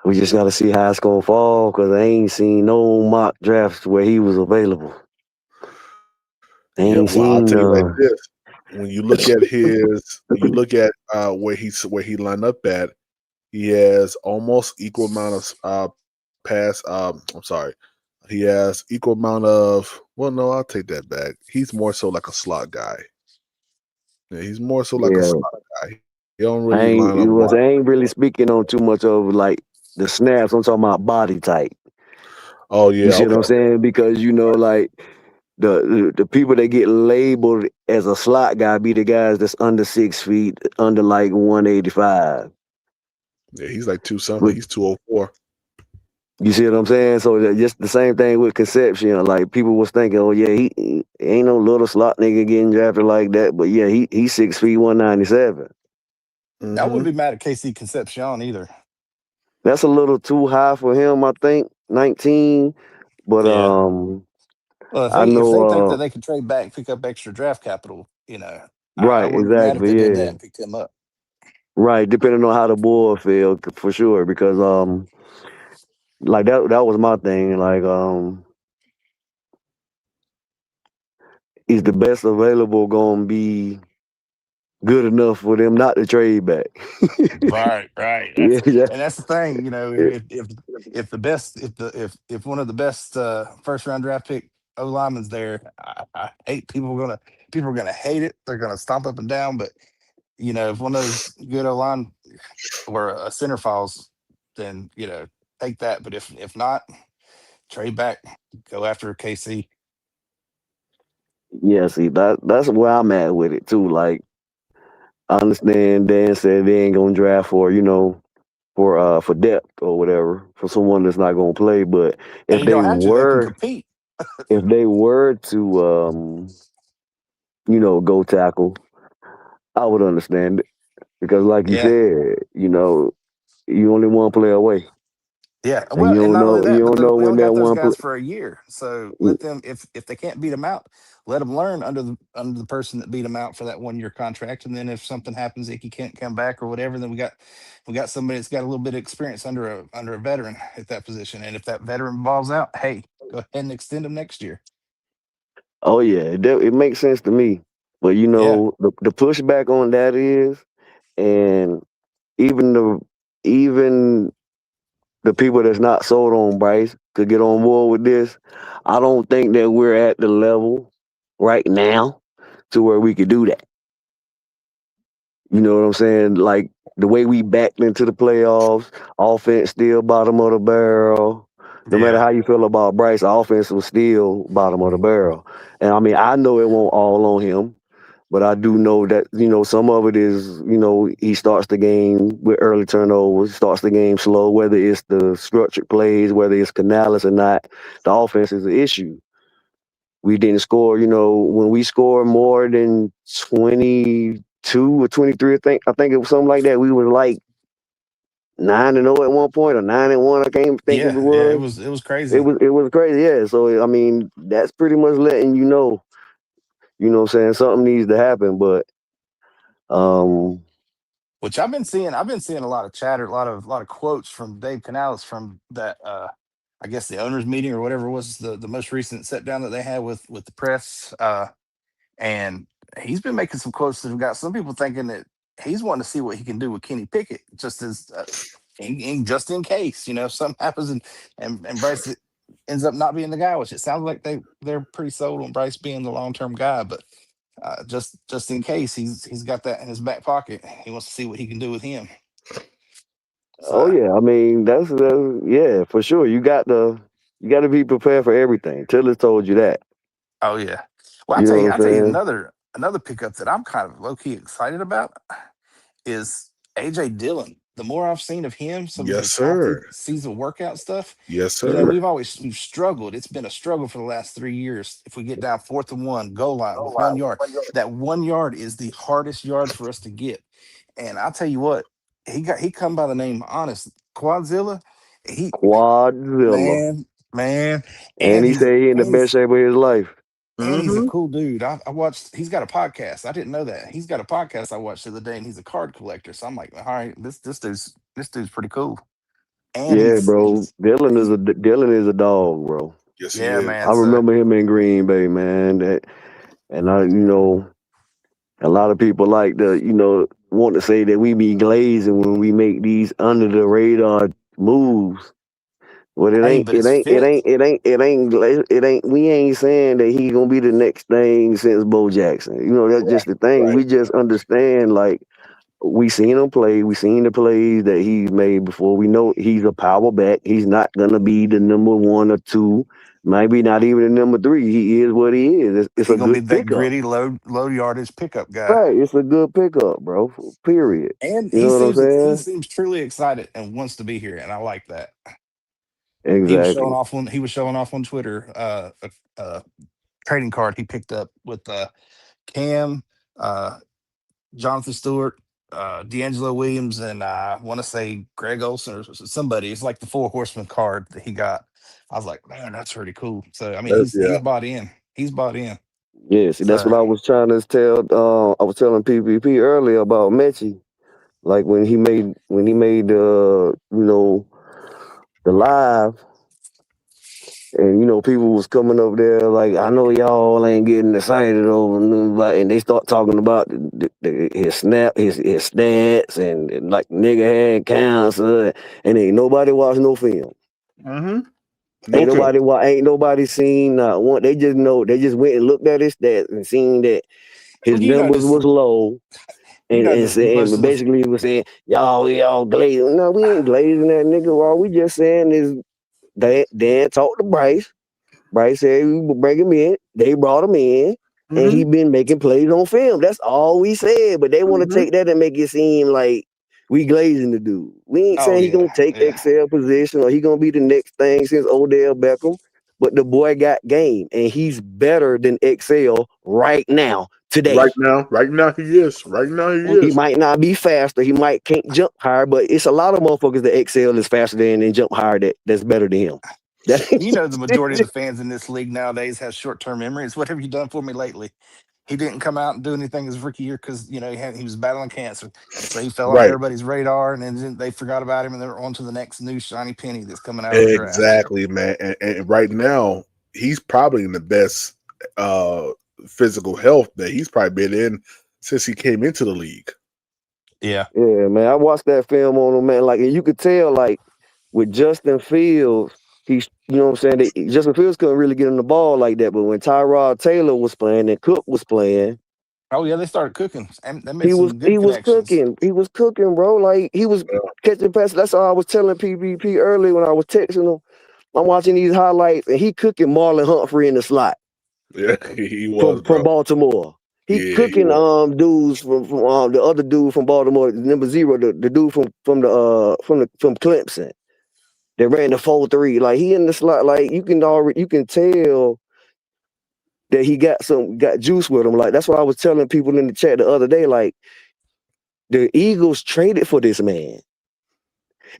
we just got to see how it's gonna fall because I ain't seen no mock drafts where he was available. I Yeah, ain't well, I'll seen tell you like this. When you look at where he lined up at, he has almost equal amount of pass. I'm sorry, he has equal amount of. Well, no, I'll take that back. He's more so like a slot guy. Yeah, he's more so like a yeah. slot guy. He don't really I line ain't up it was wide. I ain't really speaking on too much of like the snaps. I'm talking about body type. Oh You yeah, see what okay. I'm saying? Because like the people that get labeled as a slot guy be the guys that's under 6 feet, under like 185. Yeah, he's like two something. But He's 204. you see what I'm saying? So just the same thing with conception. Like people was thinking, oh yeah, he ain't no little slot nigga getting drafted like that. But yeah, he's 6 feet 197. I Mm-hmm. wouldn't be mad at KC Concepcion either. That's a little too high for him, I think. 19. But Yeah. Well, I if they think know that they can trade back, pick up extra draft capital, I right, wouldn't be mad if exactly, they did that yeah. and picked him up. Right, depending on how the board feel for sure. Because like that was my thing. Like is the best available gonna be good enough for them not to trade back? Right, right. Yeah, yeah. That's the thing. If the best if one of the best first round draft pick O linemen's there, I hate people are gonna hate it. They're gonna stomp up and down. But if one of those good O line or a center falls, then take that. But if not, trade back, go after KC. Yeah, see that's where I'm at with it too. Like I understand Dan said they ain't gonna draft for depth or whatever for someone that's not gonna play. But And if you they don't have to; they can were compete. if they were to go tackle, I would understand it because like you Yeah. said, you only one player away, Yeah, and well, and not only you that, but don't know they when only that got those one. guys for a year. So let them, if they can't beat them out, let them learn under the person that beat them out for that 1 year contract. And then if something happens, if he can't come back or whatever, then we got somebody that's got a little bit of experience under a veteran at that position. And if that veteran balls out, hey, go ahead and extend them next year. Oh yeah, it makes sense to me. But Yeah, the pushback on that is, and even even the people that's not sold on Bryce to get on board with this, I don't think that we're at the level right now to where we could do that. You know what I'm saying? Like the way we backed into the playoffs, offense still bottom of the barrel. No matter Yeah. how you feel about Bryce, offense was still bottom of the barrel. And I mean, I know it won't all on him, but I do know that, some of it is, he starts the game with early turnovers, starts the game slow, whether it's the structured plays, whether it's Canales or not, the offense is an issue. We didn't score, when we scored more than 22 or 23, I think it was something like that. We were like 9-0 at one point or 9-1. I can't think if it Yeah, yeah, was. it was It crazy. was it was crazy, yeah. So I mean, that's pretty much letting what I'm saying, something needs to happen. But um, Which I've been seeing a lot of chatter, a lot of quotes from Dave Canales from that I guess the owners meeting or whatever was the most recent sit down that they had with the press. And he's been making some quotes that have got some people thinking that he's wanting to see what he can do with Kenny Pickett, just as just in case, if something happens and Bryce ends up not being the guy, which it sounds like they're pretty sold on Bryce being the long term guy, but just in case he's got that in his back pocket, he wants to see what he can do with him. oh So, yeah, I mean that's yeah, for sure. You got to be prepared for everything. Taylor told you that. oh yeah. Well, You know what I tell you I'm saying? another pickup that I'm kind of low key excited about is AJ Dillon. The more I've seen of him, some of Yes, his sir. season workout stuff, Yes, sir. we've struggled. It's been a struggle for the last 3 years. If we get down 4th and 1, goal line with 1 yard, that 1 yard is the hardest yard for us to get. And I'll tell you what, he come by the name Honest Quadzilla. He Quadzilla, man, and and he said he in the best shape of his life. he's a Mm-hmm. cool dude. I watched. He's got a podcast. I didn't know that. He's got a podcast I watched the other day, and he's a card collector. So I'm like, all right, this dude's pretty cool. And Yeah, bro. he's Dylan is a dog, bro. Yes, he yeah, is. I man. So remember him in Green Bay, man. And a lot of people like to, want to say that we be glazing when we make these under the radar moves. But it hey, ain't, but it it's ain't, it fit. ain't, it ain't, it ain't, it ain't. We ain't saying that he gonna be the next thing since Bo Jackson. That's just the thing. Right. We just understand, like, we seen him play. We seen the plays that he's made before. We know he's a power back. He's not gonna be the number one or two, maybe not even the number three. He is what he is. It's He a gonna be good that pickup. gritty, low yardage pickup guy. Right. It's a good pickup, bro. Period. And You know what I'm he saying? seems truly excited and wants to be here, and I like that. Exactly. He was showing off on Twitter a trading card he picked up with Cam, uh, Jonathan Stewart, D'Angelo Williams, and I want to say Greg Olson or somebody. It's like the four horseman card that he got. I was like, man, that's pretty cool. So I mean, Yeah. he's bought in. He's bought in. Yeah, see, that's So what I was trying to tell. I was telling PPP earlier about Mechie. Like when he made the live, and people was coming up there like, I know y'all ain't getting excited over nobody, and they start talking about his his stats and like nigga had cancer, and ain't nobody watch no film. Mm-hmm. Ain't No film. nobody ain't nobody seen one. They just know, they just went and looked at his stats and seen that his you know numbers this was low, you know and the most saying of the basically he was saying y'all glazing. No, we ain't glazing that nigga. All we just saying is Dan talked to Bryce. Bryce said we would bring him in. They brought him in, and Mm-hmm. he been making plays on film. That's all we said. But they want to Mm-hmm. take that and make it seem like we glazing the dude. We ain't oh saying he yeah, gonna take yeah. XL position or he gonna be the next thing since Odell Beckham. But the boy got game, and he's better than XL right now today. Right now he is. Right now he Well, He is. might not be faster. He might can't jump higher, but it's a lot of motherfuckers that excel is faster than and jump higher that's better than him. That, the majority of the fans in this league nowadays have short term memories. What have you done for me lately? He didn't come out and do anything his rookie year because he was battling cancer, so he fell off Right. everybody's radar, and then they forgot about him, and they're on to the next new shiny penny that's coming out of the draft. Exactly, man. And right now, he's probably in the best uh physical health that he's probably been in since he came into the league. Yeah, yeah, man. I watched that film on him, man. Like, and you could tell, like, with Justin Fields, he's, what I'm saying, Justin Fields couldn't really get him the ball like that. But when Tyrod Taylor was playing and Cook was playing, Oh yeah, they started cooking. And they made He was some he good was connections. cooking. He was cooking, bro. Like he was Yeah. catching passes. That's all I was telling PvP earlier when I was texting him. I'm watching these highlights, and he cooking Marlon Humphrey in the slot Yeah, he was, from bro. Baltimore. He Yeah, he cooking was. dudes from the other dude from Baltimore, number 0, the dude from Clemson that ran the 4-3. Like he in the slot. Like you can tell that he got juice with him. Like that's what I was telling people in the chat the other day. Like the Eagles traded for this man.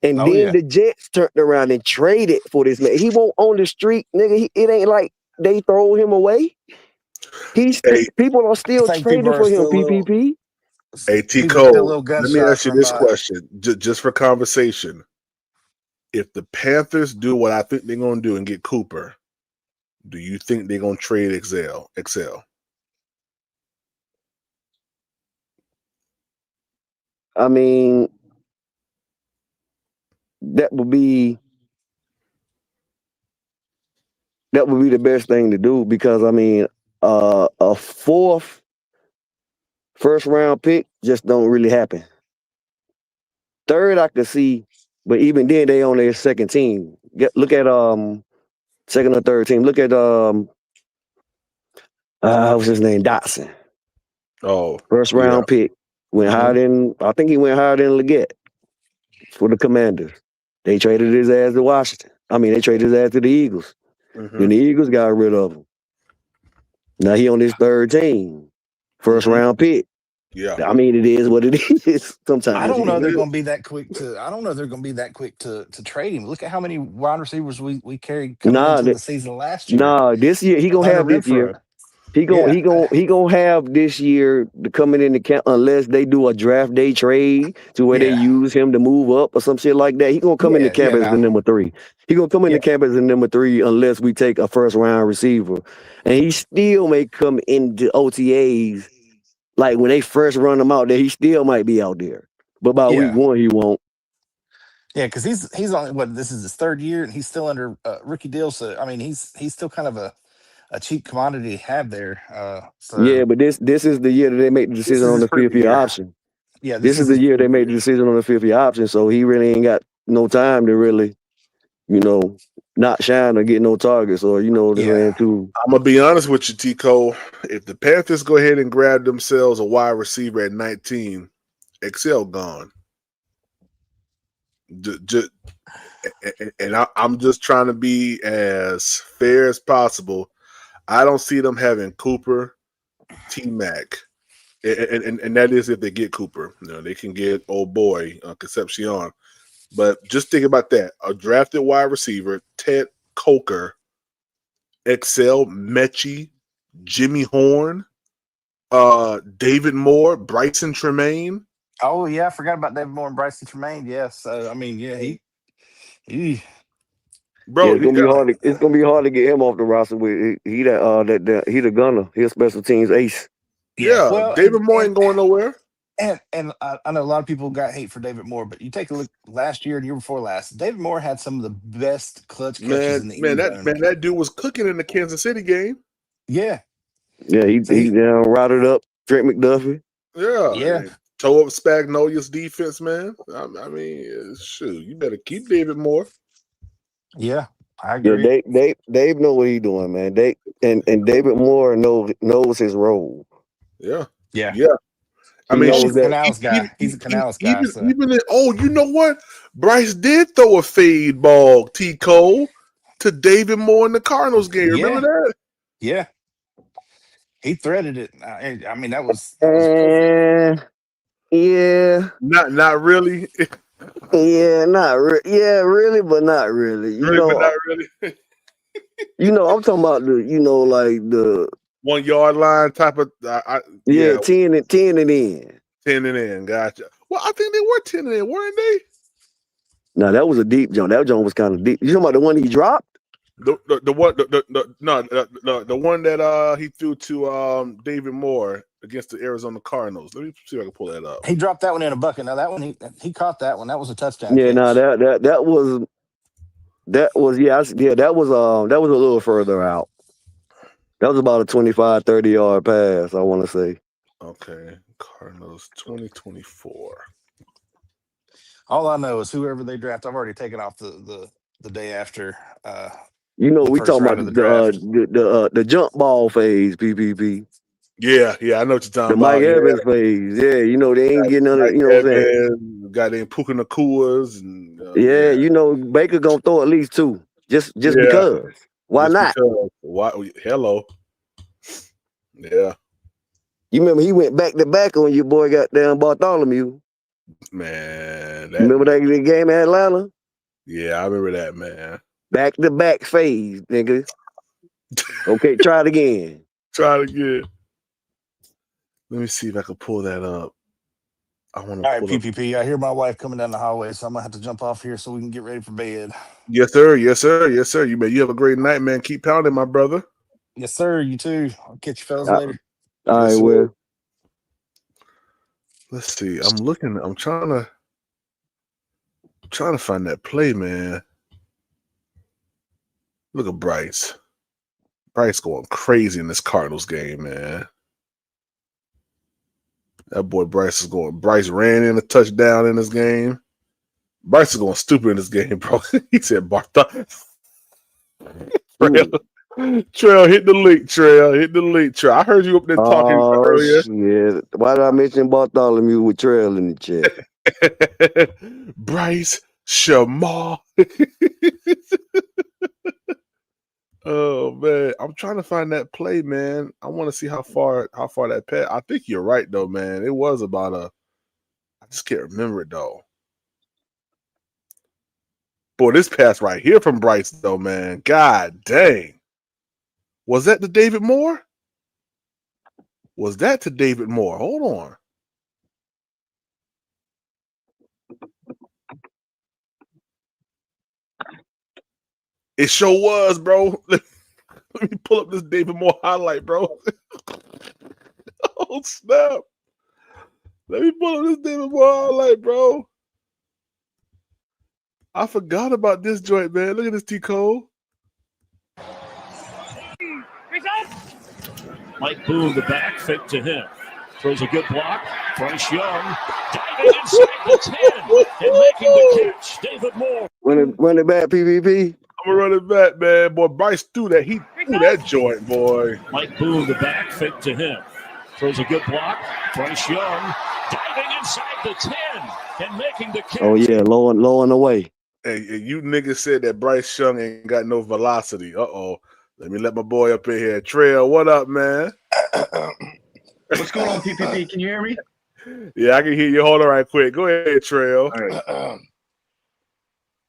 And Oh then yeah. the Jets turned around and traded for this man. He won't on the street, nigga. It ain't like they throw him away. Hey, People are I still think people trading are for him. still a little PPP. hey, T. people are still a Cole, little let me gunshot ask you from this question, just for conversation. If the Panthers do what I think they're going to do and get Cooper, do you think they're going to trade Excel? I mean, that would be the best thing to do because I mean, a fourth first round pick just don't really happen. Third, I could see, but even then, they on their second team. Look at second or third team. Look at what's his name, Dotson. Oh, First yeah. round pick. Went higher than I think he went higher than Leggett for the Commanders. They traded his ass to Washington. I mean, they traded his ass to the Eagles. Then the Eagles got rid of him. Now he on his third team. First round pick. Yeah. I mean, it is what it is. Sometimes I don't know It they're is. going to be that quick to. I don't know they're going to be that quick to trade him. Look at how many wide receivers we carried coming Nah, into the season last year this year he gonna under have this year. Renfro. He Yeah, gonna have this year to coming in the camp unless they do a draft day trade to where they yeah, use him to move up or some shit like that. He gonna come in the camp as the Now, number 3. He gonna come in yeah, the camp as the number 3 unless we take a first round receiver, and he still may come into OTAs like when they first run him out there. He still might be out there, but by week yeah, 1 he won't. yeah. Because he's on what this is his third year and he's still under rookie deal. So I mean he's still kind of a cheap commodity to have there. So Yeah, but this is the year that they make the this decision is on his the prove 5th it year year. option. Yeah, This this is is the his year they prove it made the year. decision on the 5th year option, so he really ain't got no time to really, not shine or get no targets or what I'm saying Yeah, too. I'm going to be honest with you, Tico. If the Panthers go ahead and grab themselves a wide receiver at 19, Excel gone. I'm just trying to be as fair as possible. I don't see them having Cooper, T-Mac. And that is if they get Cooper. They can get old boy Concepcion. But just think about that. A drafted wide receiver, Ted Coker, Excel, Mechie, Jimmy Horn, David Moore, Bryson Tremaine. oh yeah, I forgot about David Moore and Bryson Tremaine. Yes, so I mean yeah he Yeah, Bro, it's gonna be hard to get him off the roster with he he the gunner. He a special teams ace. yeah. yeah, Well, David Moore ain't going nowhere. and I know a lot of people got hate for David Moore, but you take a look last year and year before last, David Moore had some of the best clutch catches in the end zone. That dude was cooking in the Kansas City game. Yeah. Yeah, he See, down routed up Trent McDuffie. Yeah, yeah, toe up Spagnolia's defense, man. I mean, shoot, you better keep David Moore. yeah, I Yeah, agree. Dave know what he doing, man. And David Moore knows his role. Yeah, Yeah. yeah. I He mean, And knows he's a that. Canals guy. He's a Canals guy. So even in, you know what? Bryce did throw a fade ball, T. Cole, to David Moore in the Cardinals game. Remember yeah, that? yeah, he threaded it. I mean, that was perfect. And yeah, Not really, yeah, yeah, really, but not really. really, but not really. I'm talking about like the 1 yard line type of. Yeah, 10 and in. 10 and in. Gotcha. Well, I think they were 10 and in, weren't they? Now that was a deep jump. That jump was kind of deep. You talking about the one he dropped? The one the one that he threw to David Moore against the Arizona Cardinals. Let me see if I can pull that up. He dropped that one in a bucket. Now that one he caught that one. That was a touchdown Yeah, catch. no, that was that was a little further out. That was about a 25, 30 yard pass, I want to say. Okay, Cardinals 2024. All I know is whoever they draft, I've already taken off the day after You know, the we first talking round about of the draft. the jump ball phase, PPP. Yeah, I know what you're The talking Mike about. Yeah, Evans phase. Yeah, you know, they ain't getting under, Mike you know what I'm saying? Evans, goddamn Puka Nakuas, and Yeah, yeah, you know, Baker gonna throw at least 2. Just yeah, because. Why just not? because. Why? Hello. Yeah, You remember he went back to back on your boy goddamn Bartholomew. man. Remember that game in Atlanta? Yeah, I remember that, man. Back to back phase, nigga. Okay, try it again. Try it again. Let me see if I can pull that up. I want to All right, pull up. PPP. I hear my wife coming down the hallway, so I'm gonna have to jump off here so we can get ready for bed. Yes, sir. Yes, sir. Yes, sir. You have a great night, man. Keep pounding, my brother. Yes, sir. You too. I'll catch you fellas All later. right, Yes, sir. well. Let's see. I'm looking. I'm trying to find that play, man. Look at Bryce. Bryce going crazy in this Cardinals game, man. That boy Bryce is going. Bryce ran in a touchdown in this game. Bryce is going stupid in this game, bro. He said, "Bartha." Trail, hit the link. Trail, hit the link. Trail. I heard you up there talking Oh, earlier. shit. Why did I mention Bartholomew with Trail in the chat? Bryce Shamar. Oh man, I'm trying to find that play, man. I want to see how far that pass. I think you're right though, man. It was about I just can't remember it though. Boy, this pass right here from Bryce though, man. God dang. Was that to David Moore? Was that to David Moore? Hold on. It sure was, bro. Let me pull up this David Moore highlight, bro. Oh, snap. Let me pull up this David Moore highlight, bro. I forgot about this joint, man. Look at this T. Cole. Mike Boone, the back, fake to him. Throws a good block. Bryce Young diving inside the 10 and making the catch. David Moore. Run it back, PPP. I'm gonna run it back, man. Boy, Bryce threw that. He threw that joint, boy. Mike Boone, the back, fake to him. Throws a good block. Bryce Young diving inside the 10 and making the catch. Oh, yeah, low and away. Hey, you niggas said that Bryce Young ain't got no velocity. Uh-oh. Let me let my boy up in here. Trail, what up, man? What's going on, PPP? Can you hear me? Yeah, I can hear you. Hold on right quick. Go ahead, Trail. All right.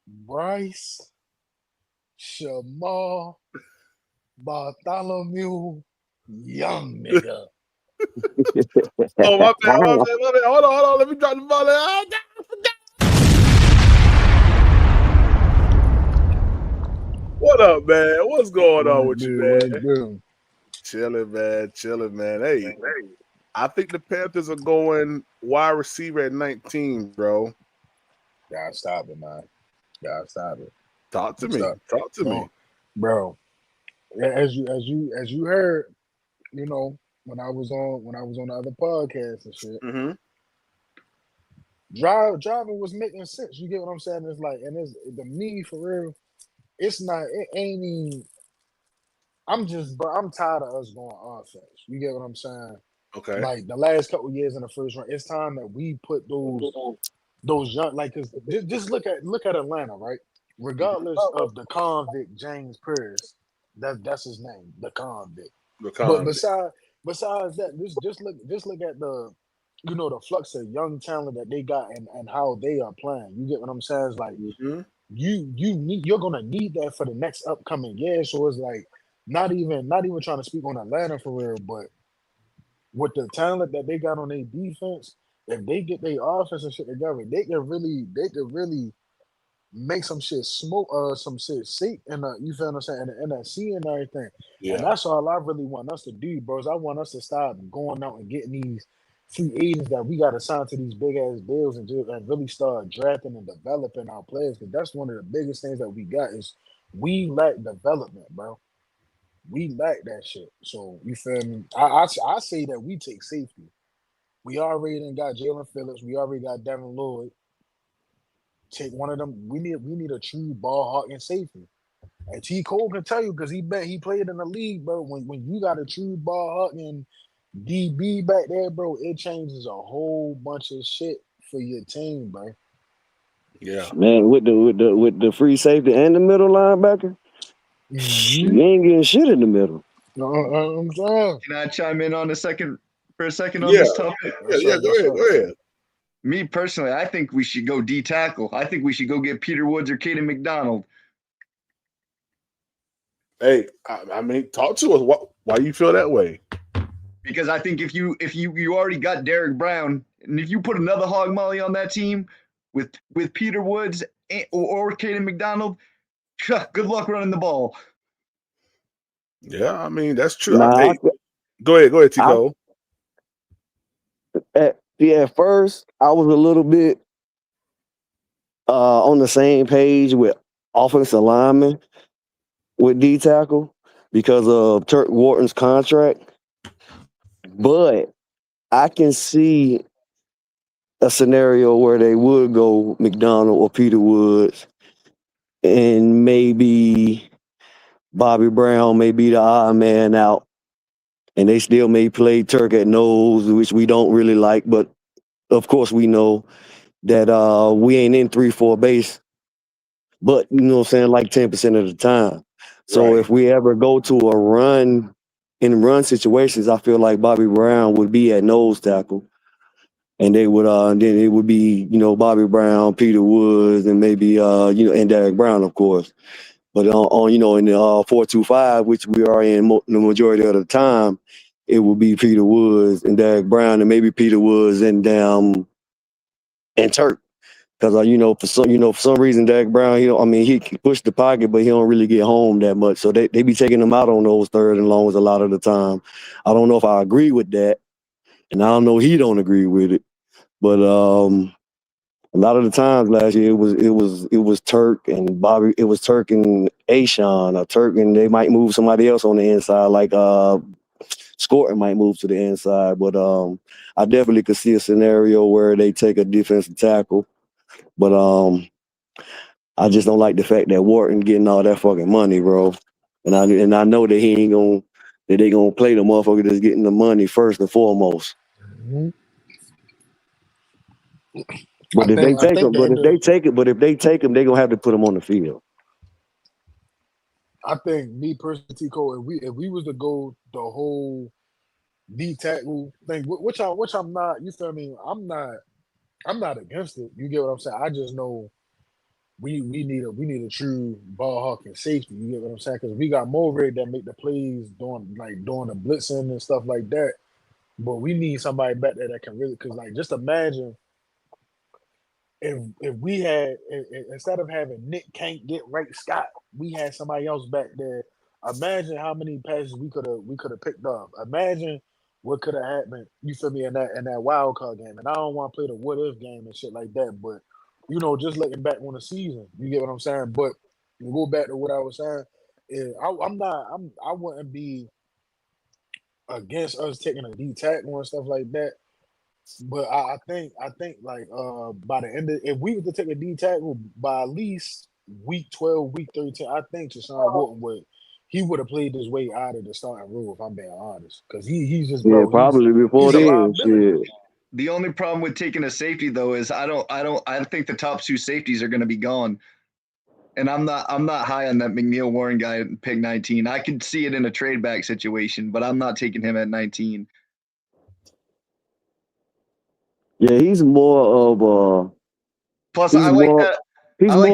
Bryce, Shamar, Bartholomew, young nigga. Oh, my bad. Hold on. Let me drop the ball. Oh, what up, man? What's going on with you, man? Chilling, man. Hey, I think the Panthers are going wide receiver at 19, bro. Gotta stop it, man. Gotta stop it. Talk to me. Bro. As you heard, you know, when I was on the other podcast and shit. Mm-hmm. Driving was making sense. You get what I'm saying? It's like, and it's the me for real. It ain't even. I'm tired of us going offense. You get what I'm saying? Okay. Like the last couple years in the first round, it's time that we put those young, like, cause just look at Atlanta, right? Regardless of the convict James Pierce, that's his name, the convict. But besides that, just look at the, you know, the flux of young talent that they got and how they are playing. You get what I'm saying? It's like you're gonna need that for the next upcoming year. So it's like not even trying to speak on Atlanta for real, but with the talent that they got on their defense, if they get their offense and shit together, they could really make some shit smoke, some shit seat in the, you feel what I'm saying, in the NFC and everything. Yeah. And that's all I really want us to do, bros. I want us to stop going out and getting these free agents that we got to sign to these big ass deals and really start drafting and developing our players. Because that's one of the biggest things that we got is we lack development, bro. We lack that shit. So you feel me? I say that we take safety. We already done got Jalen Phillips. We already got Devin Lloyd. Take one of them. We need a true ball hawking safety. And T Cole can tell you because he played in the league, bro. When you got a true ball hawking DB back there, bro, it changes a whole bunch of shit for your team, bro. Yeah. Man, with the free safety and the middle linebacker, Mm-hmm. you ain't getting shit in the middle. I'm saying. Can I chime in on for a second on Yeah. this topic? Yeah. What's Yeah. up? Go What's ahead. up? Go ahead. Me personally, I think we should go D tackle. I think we should go get Peter Woods or Caden McDonald. Hey, I mean, talk to us. Why you feel that way? Because I think if you already got Derek Brown, and if you put another hog molly on that team with Peter Woods or Caden McDonald, good luck running the ball. Yeah, I mean that's true. Nah, Go ahead, Tico. at first I was a little bit on the same page with offensive linemen with D tackle because of Turk Wharton's contract, but I can see a scenario where they would go McDonald or Peter Woods, and maybe Bobby Brown may be the odd man out, and they still may play Turk at nose, which we don't really like, but of course we know that we ain't in 3-4 base, but you know what I'm saying, like 10% of the time. So Right. if we ever go to a run situations, I feel like Bobby Brown would be at nose tackle. And they would then it would be, you know, Bobby Brown, Peter Woods, and maybe and Derek Brown, of course. But on in the 4-2-5, which we are in the majority of the time, it would be Peter Woods and Derek Brown, and maybe Peter Woods and Turk. Because for some reason Derek Brown, he can push the pocket, but he don't really get home that much. So they be taking him out on those third and longs a lot of the time. I don't know if I agree with that, and I don't know he don't agree with it. But a lot of the times last year it was Turk and Bobby. It was Turk and Ashawn, or Turk, and they might move somebody else on the inside, like Scorton might move to the inside. But I definitely could see a scenario where they take a defensive tackle. But I just don't like the fact that Wharton getting all that fucking money, bro. And I know that they gonna play the motherfucker that's getting the money first and foremost. Mm-hmm. But if they take him, they gonna have to put him on the field. I think me personally, Tico, if we was to go the whole D tackle thing, which I'm not, you feel me? I'm not against it. You get what I'm saying? I just know we need a true ball hawking safety. You get what I'm saying? Because we got Mulray that make the plays during the blitzing and stuff like that. But we need somebody back there that can really, because like just imagine if we had instead of having Nick Can't get right Scott, we had somebody else back there. Imagine how many passes we could have picked up. Imagine what could have happened. You feel me, in that wild card game. And I don't want to play the what if game and shit like that. But just looking back on the season, you get what I'm saying. But to go back to what I was saying, I wouldn't be against us taking a D tackle and stuff like that. But I think like by the end of, if we were to take a D tackle by at least week 12, week 13, I think Deshaun Wharton would have played his way out of the starting role, if I'm being honest. Because he's just, Yeah, bro, probably before he's a then. liability. Shit. The only problem with taking a safety though is I think the top two safeties are going to be gone. And I'm not high on that McNeil Warren guy at pick 19. I could see it in a trade back situation, but I'm not taking him at 19. Yeah, he's more of a Plus, he's more I like of a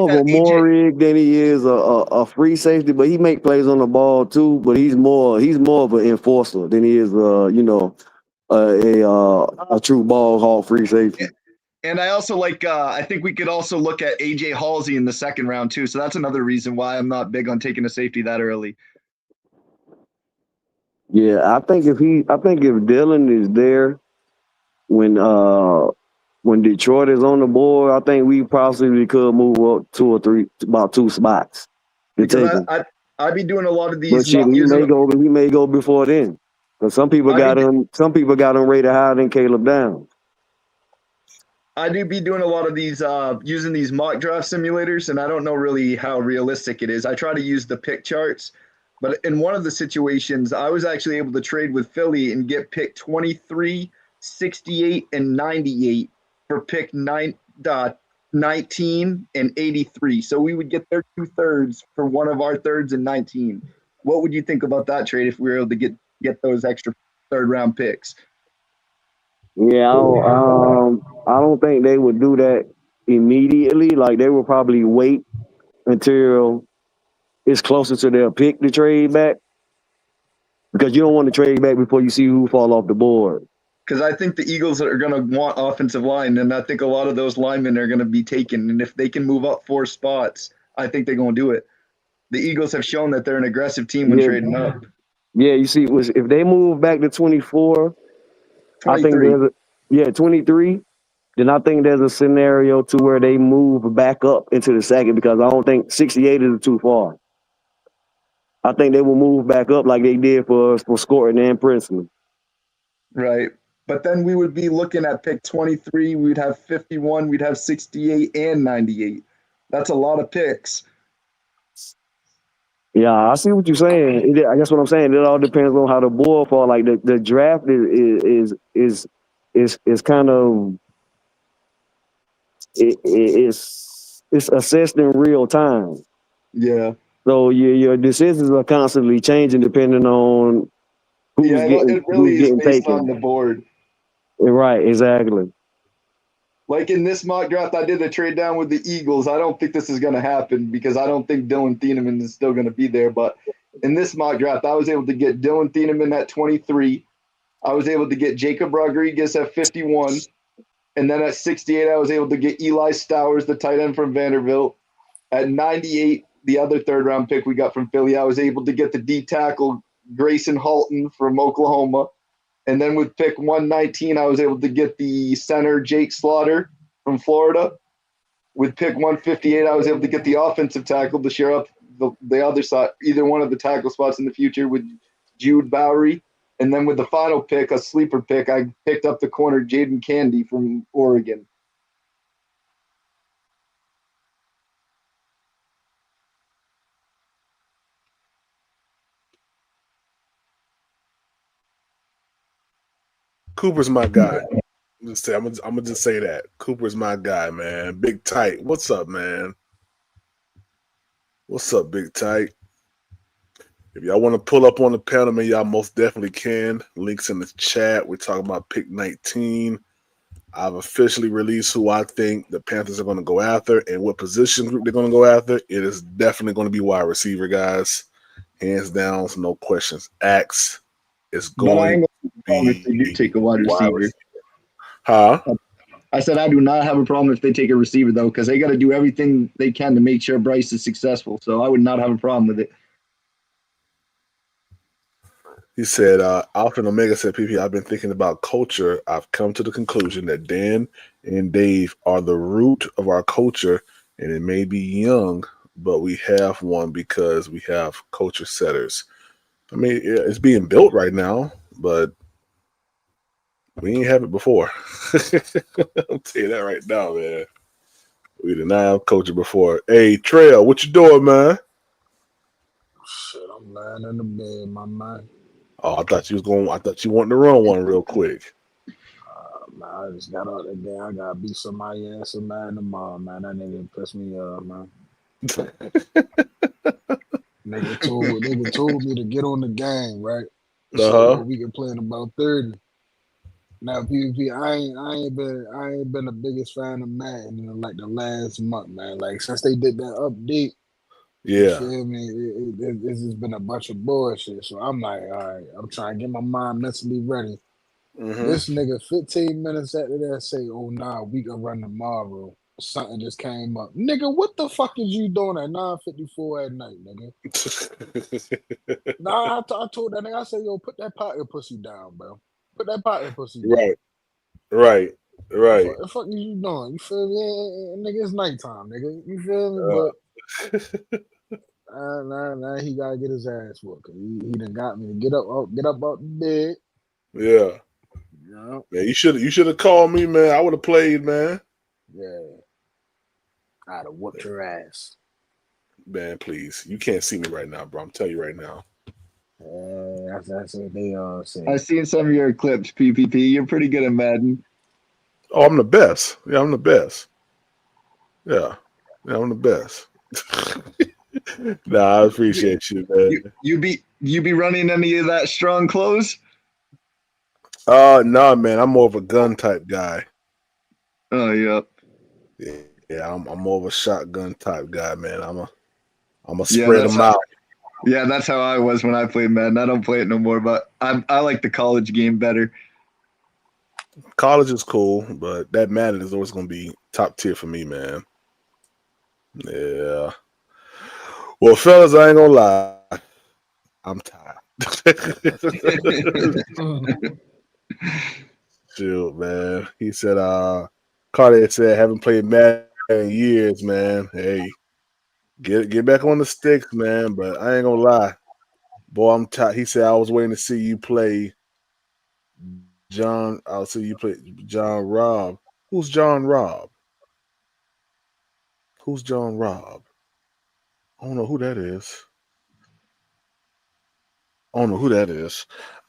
that AJ. Morig than he is a free safety, but he make plays on the ball too. But he's more of an enforcer than he is a true ball hawk free safety. And I also like. I think we could also look at AJ Halsey in the second round too. So that's another reason why I'm not big on taking a safety that early. Yeah, I think if Dylan is there when Detroit is on the board, I think we possibly could move up about two spots to take Because him. I'd be doing a lot of But these shit, mock he years. may go before then. But some people got him. Some people got him rated higher than Caleb Downs. I do be doing a lot of these using these mock draft simulators, and I don't know really how realistic it is. I try to use the pick charts, but in one of the situations, I was actually able to trade with Philly and get pick 23, 68, and 98 for pick 19 and 83. So we would get their 2/3 for one of our thirds and 19. What would you think about that trade if we were able to get those extra third round picks? Yeah, I don't think they would do that immediately. Like they would probably wait until it's closer to their pick to trade back, because you don't want to trade back before you see who fall off the board. Because I think the Eagles are going to want offensive line, and I think a lot of those linemen are going to be taken. And if they can move up 4 spots, I think they're going to do it. The Eagles have shown that they're an aggressive team when trading up. Yeah, you see, if they move back to 24, 23. I think 23. Then I think there's a scenario to where they move back up into the second, because I don't think 68 is too far. I think they will move back up like they did for Scoring and Princeton. Right. But then we would be looking at pick 23. We'd have 51. We'd have 68 and 98. That's a lot of picks. Yeah, I see what you're saying. I guess what I'm saying, it all depends on how the board fall. Like the draft is kind of it's assessed in real time. Yeah. So your decisions are constantly changing depending on who's it really is getting based taken on the board. Right, exactly. Like in this mock draft, I did a trade down with the Eagles. I don't think this is going to happen because I don't think Dylan Thieneman is still going to be there. But in this mock draft, I was able to get Dylan Thieneman at 23. I was able to get Jacob Rodriguez at 51. And then at 68, I was able to get Eli Stowers, the tight end from Vanderbilt. At 98, the other third-round pick we got from Philly, I was able to get the D tackle Grayson Halton from Oklahoma. And then with pick 119, I was able to get the center Jake Slaughter from Florida. With pick 158, I was able to get the offensive tackle to share up the other side, either one of the tackle spots in the future with Jude Bowery. And then with the final pick, a sleeper pick, I picked up the corner Jaden Candy from Oregon. Cooper's my guy. I'm gonna just say that Cooper's my guy, man. Big Tight, what's up, man? What's up, Big Tight? If y'all want to pull up on the panel, man, y'all most definitely can. Links in the chat. We're talking about pick 19. I've officially released who I think the Panthers are going to go after and what position group they're going to go after. It is definitely going to be wide receiver, guys. Hands down, no questions asked. It's going to be if they do take a wide receiver. Huh? I said I do not have a problem if they take a receiver, though, because they got to do everything they can to make sure Bryce is successful. So I would not have a problem with it. He said, Alfred Omega said, PP, I've been thinking about culture. I've come to the conclusion that Dan and Dave are the root of our culture, and it may be young, but we have one because we have culture setters. I mean, it's being built right now, but we ain't have it before. I'll tell you that right now, man. We did not have culture before. Hey, Trail, what you doing, man? Shit, I'm lying in the bed, my man. Oh, I thought you wanted to run one real quick. Man, I just got out there, gang. I gotta beat somebody ass and man tomorrow, man. That nigga pissed me off, man. Nigga told me to get on the game, right? So we can play in about 30. Now, PvP, I ain't been the biggest fan of Madden in like the last month, man. Like since they did that update, you feel me? It's just been a bunch of bullshit. So I'm like, all right, I'm trying to get my mind mentally ready. Mm-hmm. This nigga 15 minutes after that say, oh nah, we can run tomorrow. Something just came up. Nigga, what the fuck is you doing at 9:54 at night, nigga? Nah, I told that nigga, I said, yo, put that pocket pussy down, bro. Put that pocket pussy down. Right. What the fuck is you doing? You feel me? Nigga, it's nighttime, nigga. You feel me? But Nah, he gotta get his ass whooped. 'Cause he done got me to get up out the bed. Yeah. You know? Man, you should have called me, man. I would have played, man. Yeah. I'd have whooped your ass. Man, please. You can't see me right now, bro. I'm telling you right now. That's what they say. I've seen some of your clips, PPP. You're pretty good at Madden. Oh, I'm the best. Yeah, I'm the best. Yeah. Yeah, I'm the best. Nah, I appreciate you, man. You be running any of that strong clothes? Nah, man. I'm more of a gun type guy. Oh yeah. Yeah, I'm more of a shotgun type guy, man. I'm a Yeah, spread them out. Yeah, that's how I was when I played Madden. I don't play it no more, but I like the college game better. College is cool, but that Madden is always going to be top tier for me, man. Yeah. Well, fellas, I ain't gonna lie. I'm tired. Shoot, man. He said, Carter said, haven't played Madden in years, man. Hey, get back on the sticks, man. But I ain't gonna lie. Boy, I'm tired. He said, I was waiting to see you play John. I'll see you play John Robb. Who's John Robb? Who's John Robb? I don't know who that is. I don't know who that is.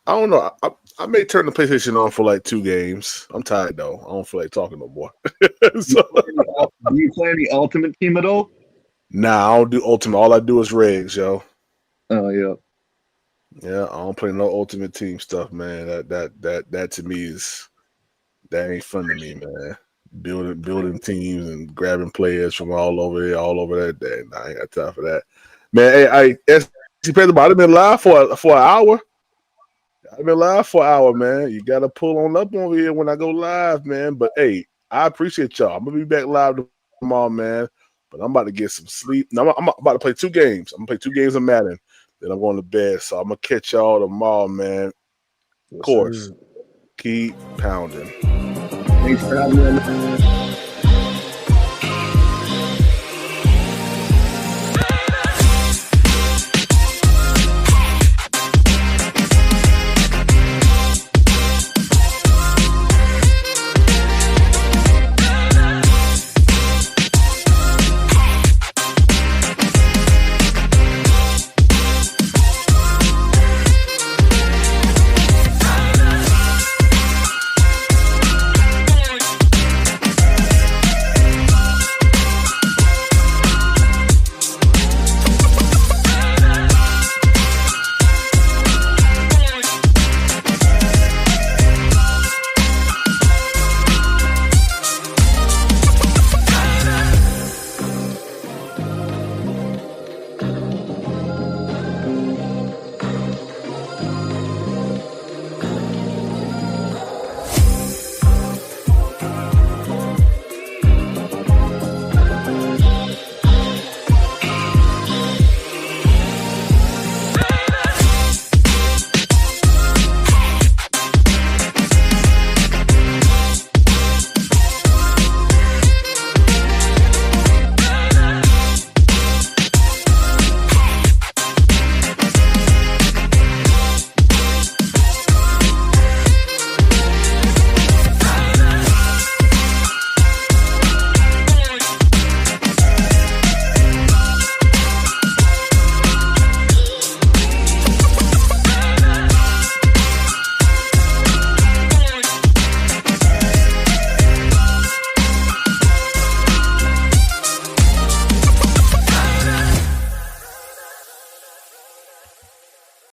I don't know. I may turn the PlayStation on for like 2 games. I'm tired though. I don't feel like talking no more. So, Do you play any Ultimate Team at all? nah, I don't do Ultimate. All I do is regs, yo. Oh yeah. Yeah, I don't play no Ultimate Team stuff, man. That to me is that ain't fun to me, man. Building teams and grabbing players from all over there, all over that. Nah, I ain't got time for that, man. Hey, I've been live for an hour. I've been live for an hour, man. You gotta pull on up over here when I go live, man. But hey, I appreciate y'all. I'm gonna be back live tomorrow, man. But I'm about to get some sleep. Now, I'm about to play 2 games. I'm gonna play 2 games of Madden. Then I'm going to bed. So I'm gonna catch y'all tomorrow, man. Of course. Keep pounding. Thanks for having me on.